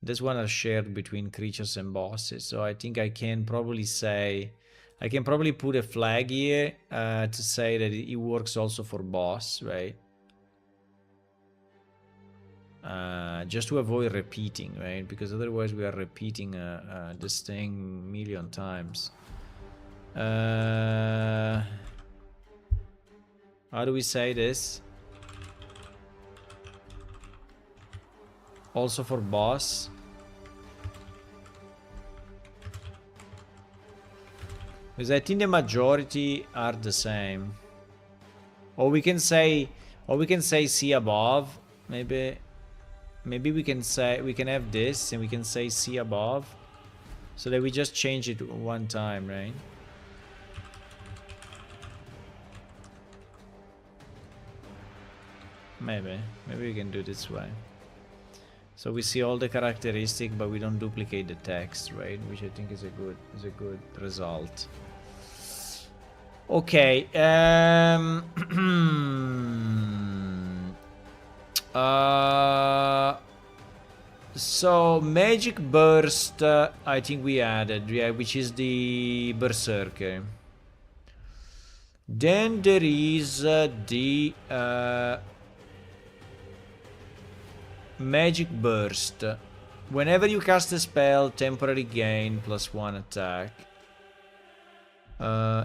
This one are shared between creatures and bosses. So I think I can probably say, I can probably put a flag here to say that it works also for boss, right? Just to avoid repeating, right? Because otherwise we are repeating this thing a million times. How do we say this? Also for boss. Because I think the majority are the same. Or we can say see above. Maybe we can say, we can have this and we can say see above, so that we just change it one time, right? Maybe we can do it this way. So we see all the characteristics, but we don't duplicate the text, right? Which I think is a good result. Okay. So Magic Burst, I think we added, yeah, which is the Berserker. Then there is the Magic Burst. Whenever you cast a spell, temporary gain +1 attack.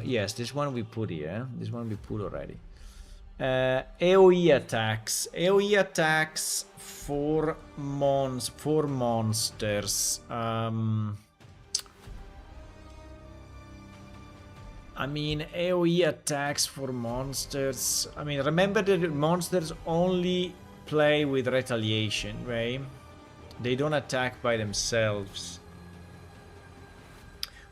Yes, this one we put here. This one we put already. AoE attacks. AoE attacks for monsters. I mean, AoE attacks for monsters. I mean, remember that monsters only play with retaliation, right? They don't attack by themselves.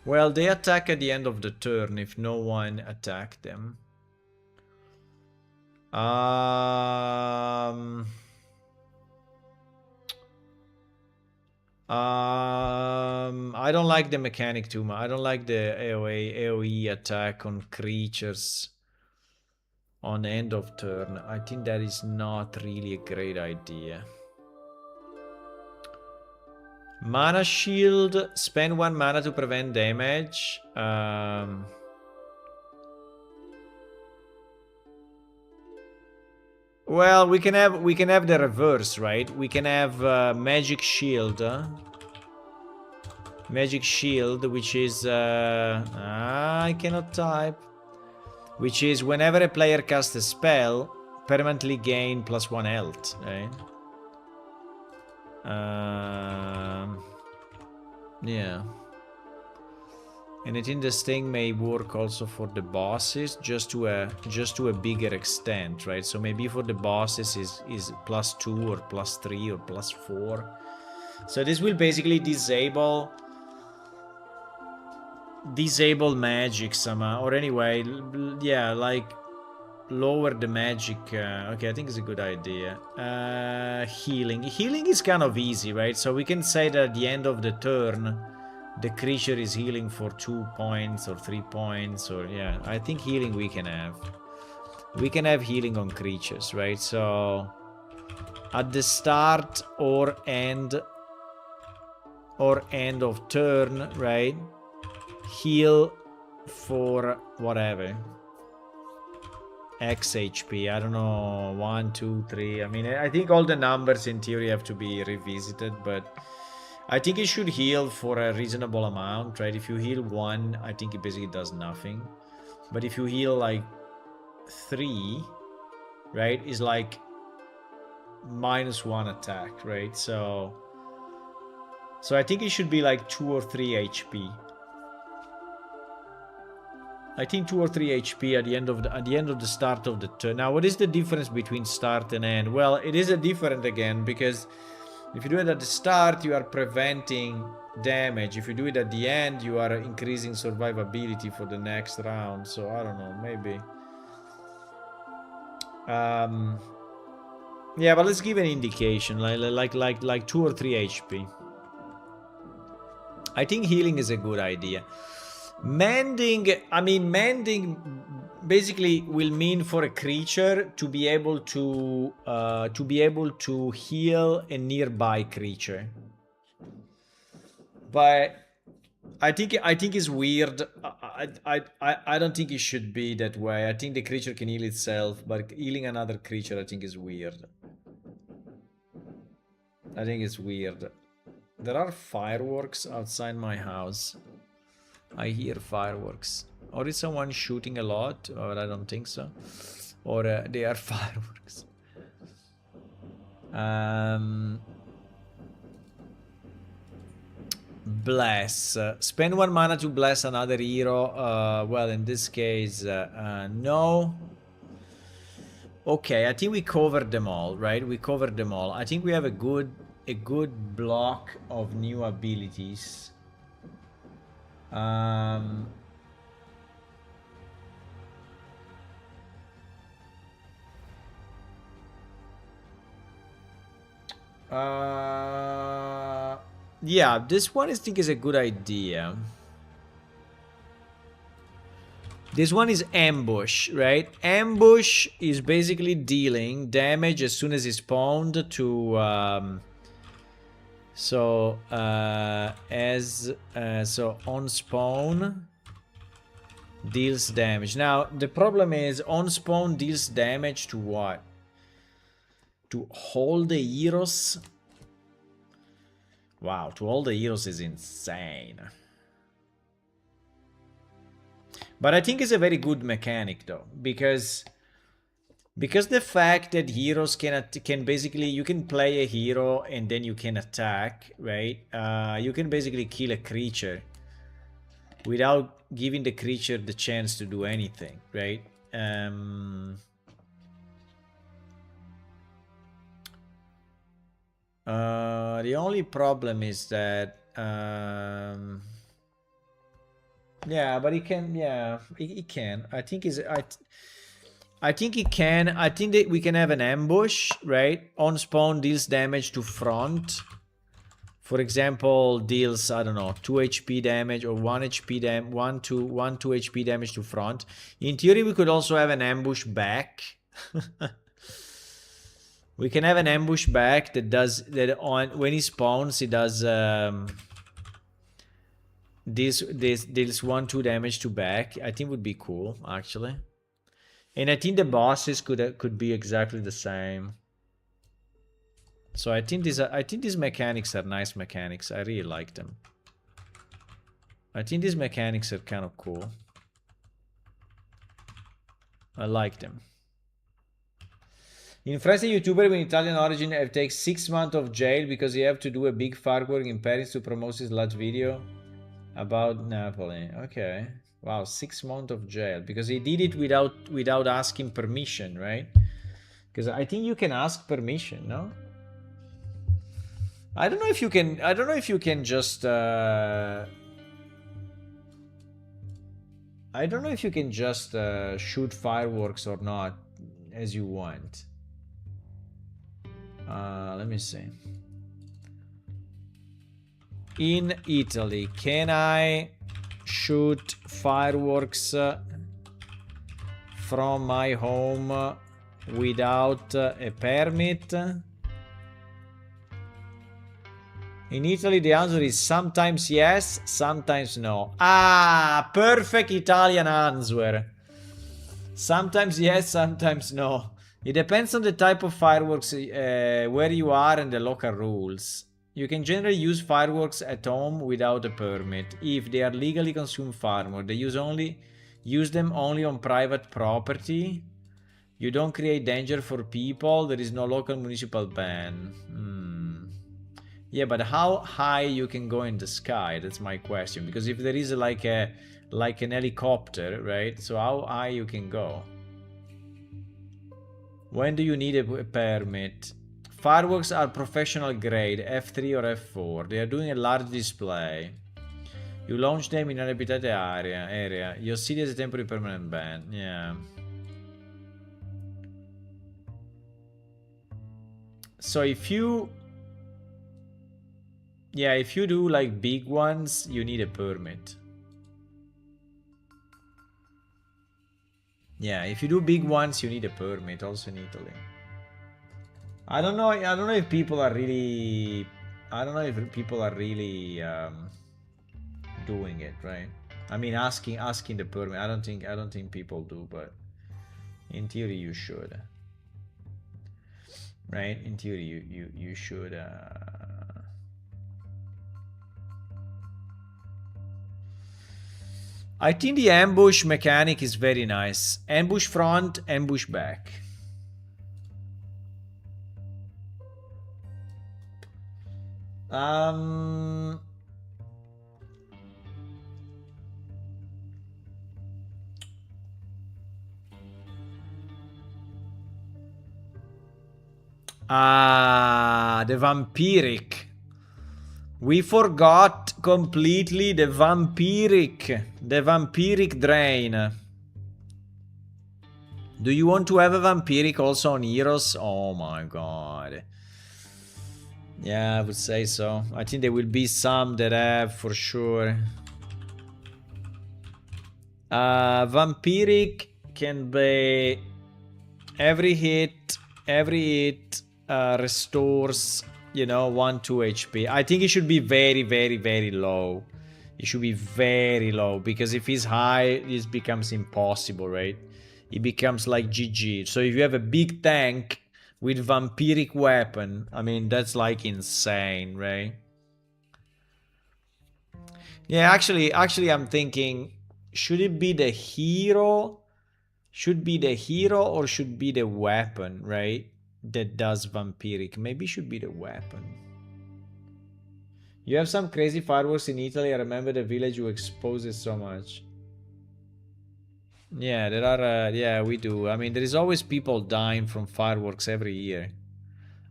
Well, they attack at the end of the turn if no one attacked them. I don't like the mechanic too much. I don't like the AoE attack on creatures on end of turn. I think that is not really a great idea. Mana shield. Spend 1 mana to prevent damage. Well, we can have the reverse, right? We can have magic shield. Magic shield, which is I cannot type. Which is whenever a player casts a spell, permanently gain +1 health, right? Yeah. And I think this thing may work also for the bosses, just to a bigger extent, right? So maybe for the bosses is +2 or +3 or +4. So this will basically disable magic somehow, or anyway, yeah, like lower the magic. Okay, I think it's a good idea. Healing is kind of easy, right? So we can say that at the end of the turn the creature is healing for 2 points or 3 points, or yeah, I think healing we can have healing on creatures, right? So at the start or end of turn, right? Heal for whatever X HP, I don't know, 1, 2, 3. I mean, I think all the numbers in theory have to be revisited, but I think it should heal for a reasonable amount, right? If you heal 1, I think it basically does nothing. But if you heal like 3, right, is like -1 attack, right? So I think it should be like 2 or 3 HP. I think 2 or 3 HP at the end of the start of the turn. Now, what is the difference between start and end? Well, it is a different again, because if you do it at the start, you are preventing damage. If you do it at the end, you are increasing survivability for the next round. So I don't know, maybe. Yeah, but let's give an indication, like 2 or 3 HP. I think healing is a good idea. Mending basically will mean for a creature to be able to heal a nearby creature. But I think it's weird. I don't think it should be that way. I think the creature can heal itself, but healing another creature I think is weird. I think it's weird. There are fireworks outside my house. I hear fireworks. Or is someone shooting a lot? Or I don't think so. Or they are fireworks. Bless. Spend 1 mana to bless another hero. Well, in this case, no. Okay, I think we covered them all, right? We covered them all. I think we have a good block of new abilities. Yeah, this one I think is a good idea. This one is ambush, right? Ambush is basically dealing damage as soon as it's spawned to so on spawn deals damage. Now the problem is on spawn deals damage to what? To all the heroes? Wow, to all the heroes is insane. But I think it's a very good mechanic though, because Because the fact that heroes can basically, you can play a hero and then you can attack, right? You can basically kill a creature without giving the creature the chance to do anything, right? The only problem is that yeah, but it can, yeah, it can. I think I think it can. I think that we can have an ambush, right? On spawn deals damage to front. For example, deals, I don't know, 2 HP damage or 1 HP damage, 2 HP damage to front. In theory, we could also have an ambush back. We can have an ambush back that does that on when he spawns, he does this deals 1-2 damage to back. I think would be cool actually. And I think the bosses could be exactly the same. So I think these mechanics are nice mechanics. I really like them. I think these mechanics are kind of cool. I like them. In France, a YouTuber with Italian origin have takes 6 months of jail because he have to do a big firework in Paris to promote his last video about Napoli. Okay. Wow, 6 months of jail because he did it without asking permission, right? Because I think you can ask permission, no? I don't know if you can. I don't know if you can just. I don't know if you can just shoot fireworks or not as you want. Let me see. In Italy, can I shoot fireworks from my home without a permit? In Italy, the answer is sometimes yes, sometimes no. Ah, perfect Italian answer. Sometimes yes, sometimes no. It depends on the type of fireworks, where you are, and the local rules. You can generally use fireworks at home without a permit if they are legally consumed fireworks. They use them only on private property. You don't create danger for people. There is no local municipal ban. Yeah, but how high you can go in the sky? That's my question. Because if there is like an helicopter, right? So how high you can go? When do you need a permit? Fireworks are professional grade, F3 or F4. They are doing a large display. You launch them in uninhabited area. Your city has a temporary permanent ban. Yeah. So if you... Yeah, if you do like big ones, you need a permit. Yeah, if you do big ones, you need a permit, also in Italy. I don't know if people are really... I don't know if people are really doing it, right? I mean, asking the permit. I don't think people do, but in theory you should. Right? In theory you should. I think the ambush mechanic is very nice. Ambush front, ambush back. The vampiric. We forgot completely the vampiric drain. Do you want to have a vampiric also on heroes? Oh my god. Yeah, I would say so. I think there will be some that have for sure. Vampiric can be every hit restores, you know, 1-2 HP. I think it should be very, very, very low. It should be very low, because if it's high, this becomes impossible, right? It becomes like GG. So if you have a big tank with vampiric weapon, I mean, that's like insane, right? Yeah, actually I'm thinking, should it be the hero Should be the hero or should be the weapon, right? That does vampiric. Maybe should be the weapon. You have some crazy fireworks in Italy. I remember the village you exposed it so much. Yeah, there are, yeah, we do. I mean, there is always people dying from fireworks every year.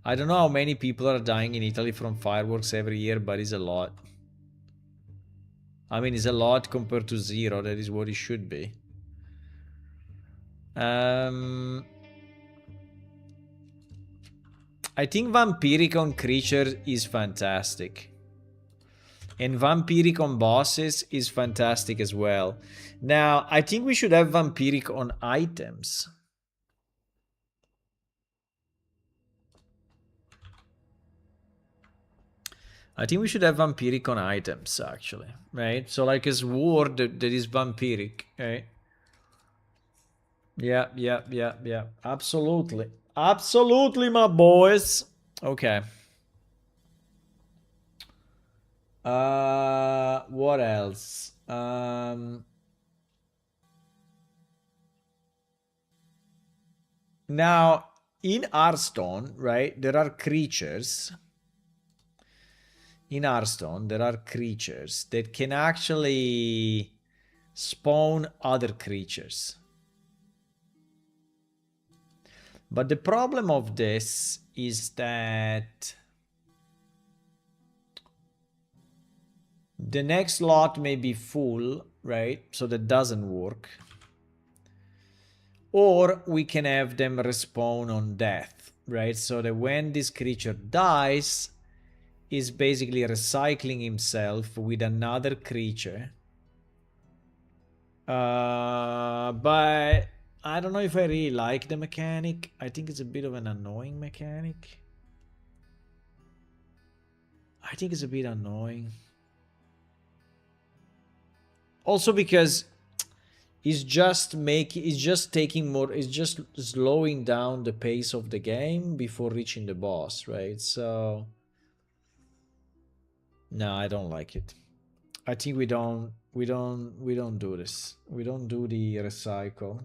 I don't know how many people are dying in Italy from fireworks every year, but it's a lot. I mean, it's a lot compared to 0. That is what it should be. I think vampiric on creatures is fantastic. And vampiric on bosses is fantastic as well. Now, I think we should have vampiric on items. I think we should have vampiric on items, actually. Right? So like a sword that is vampiric, right? Yeah. Absolutely. Absolutely, my boys. Okay. What else? Now, in Hearthstone, right, there are creatures. In Hearthstone, there are creatures that can actually spawn other creatures. But the problem of this is that the next lot may be full, right? So that doesn't work. Or we can have them respawn on death, right? So that when this creature dies, is basically recycling himself with another creature. But I don't know if I really like the mechanic. I think it's a bit of an annoying mechanic. I think it's a bit annoying. Also because it's just taking more, it's just slowing down the pace of the game before reaching the boss, right? So no, I don't like it. I think we don't do this. We don't do the recycle.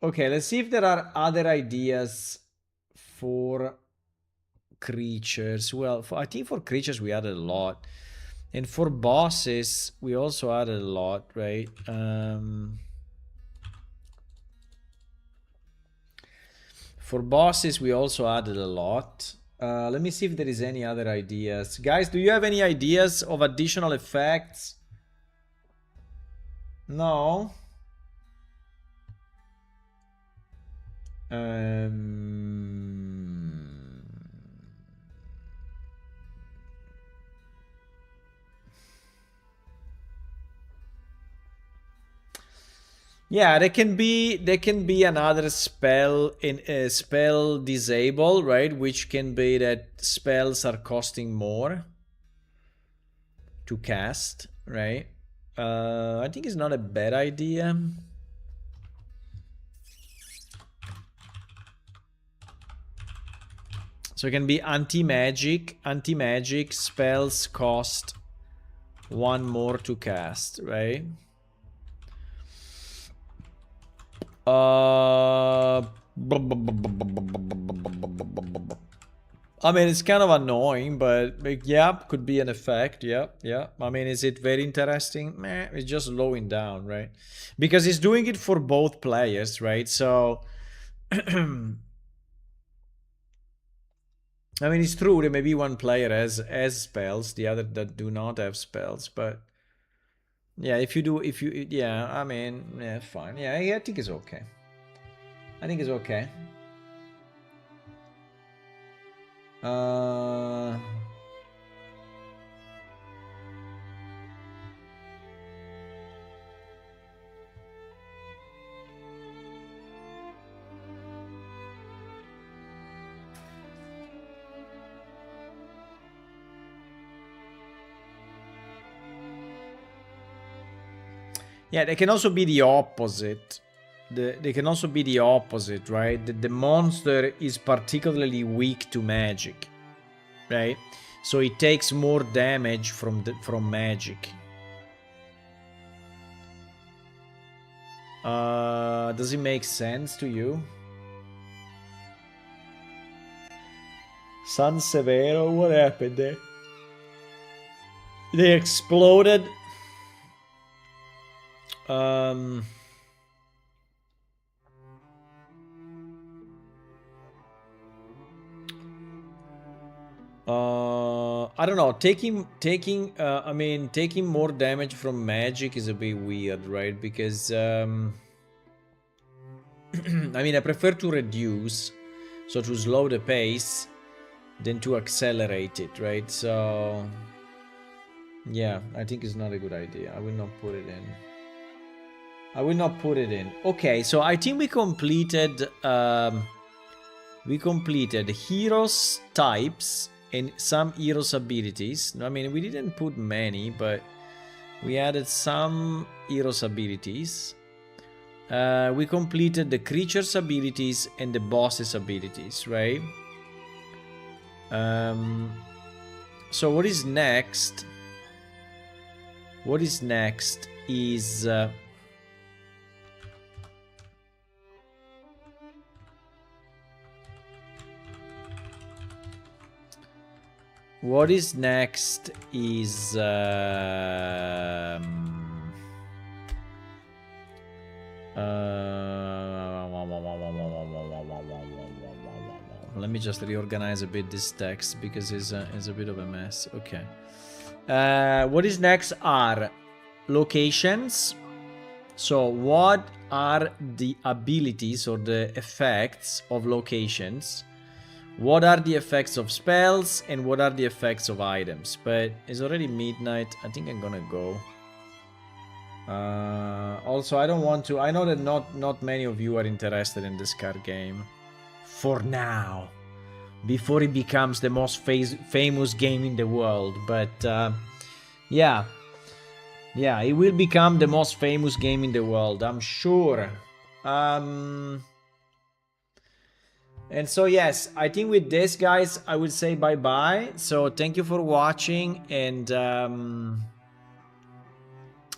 Okay, let's see if there are other ideas for creatures. Well, I think for creatures we added a lot. And for bosses, we also added a lot, right? For bosses, we also added a lot. Let me see if there is any other ideas. Guys, do you have any ideas of additional effects? No? Yeah, there can be another spell in spell disable, right? Which can be that spells are costing more to cast, right? I think it's not a bad idea. So it can be anti-magic. Anti-magic spells cost 1 more to cast, right? I mean, it's kind of annoying, but yeah, could be an effect. Yeah. I mean, is it very interesting? Meh, it's just slowing down, right? Because it's doing it for both players, right? So, I mean, it's true that maybe one player has spells, the other that do not have spells, but yeah, yeah, I mean, yeah, fine. Yeah, I think it's okay. I think it's okay. Yeah, they can also be the opposite. They can also be the opposite, right? The monster is particularly weak to magic, right? So it takes more damage from magic. Does it make sense to you? San Severo, what happened there? They exploded. I don't know. Taking more damage from magic is a bit weird, right? Because I mean, I prefer to reduce, so to slow the pace, than to accelerate it, right? So yeah, I think it's not a good idea. I will not put it in. I will not put it in. Okay, so I think we completed heroes types and some heroes abilities. I mean, we didn't put many, but we added some heroes abilities. We completed the creatures abilities and the bosses abilities, right? So what is next? What is next is what is next is let me just reorganize a bit this text because it's a bit of a mess. Okay. What is next are locations. So what are the abilities or the effects of locations? What are the effects of spells and what are the effects of items? But it's already midnight. I think I'm gonna go. Also, I don't want to. I know that not many of you are interested in this card game. For now, before it becomes the most famous game in the world. But yeah, it will become the most famous game in the world, I'm sure. And so yes, I think with this, guys, I will say bye-bye. So thank you for watching, and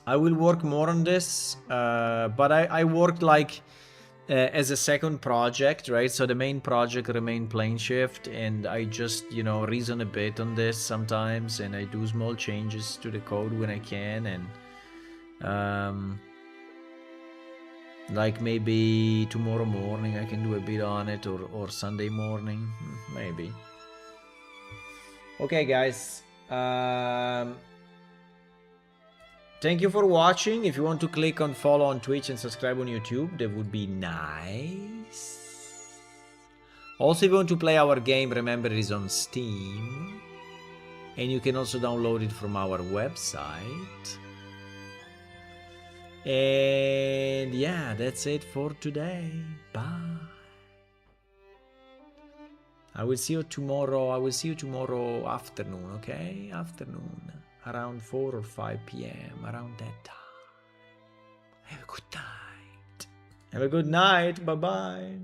I will work more on this. But I worked like as a second project, right? So the main project remained PlaneShift, and I just, you know, reason a bit on this sometimes, and I do small changes to the code when I can, and like maybe tomorrow morning I can do a bit on it, or Sunday morning, maybe. Okay, guys. Thank you for watching. If you want to click on follow on Twitch and subscribe on YouTube, that would be nice. Also, if you want to play our game, remember it is on Steam. And you can also download it from our website. And yeah, that's it for today. Bye. I will see you tomorrow. I will see you tomorrow afternoon, okay? Afternoon. Around 4 or 5 p.m. Around that time. Have a good night. Have a good night. Bye-bye.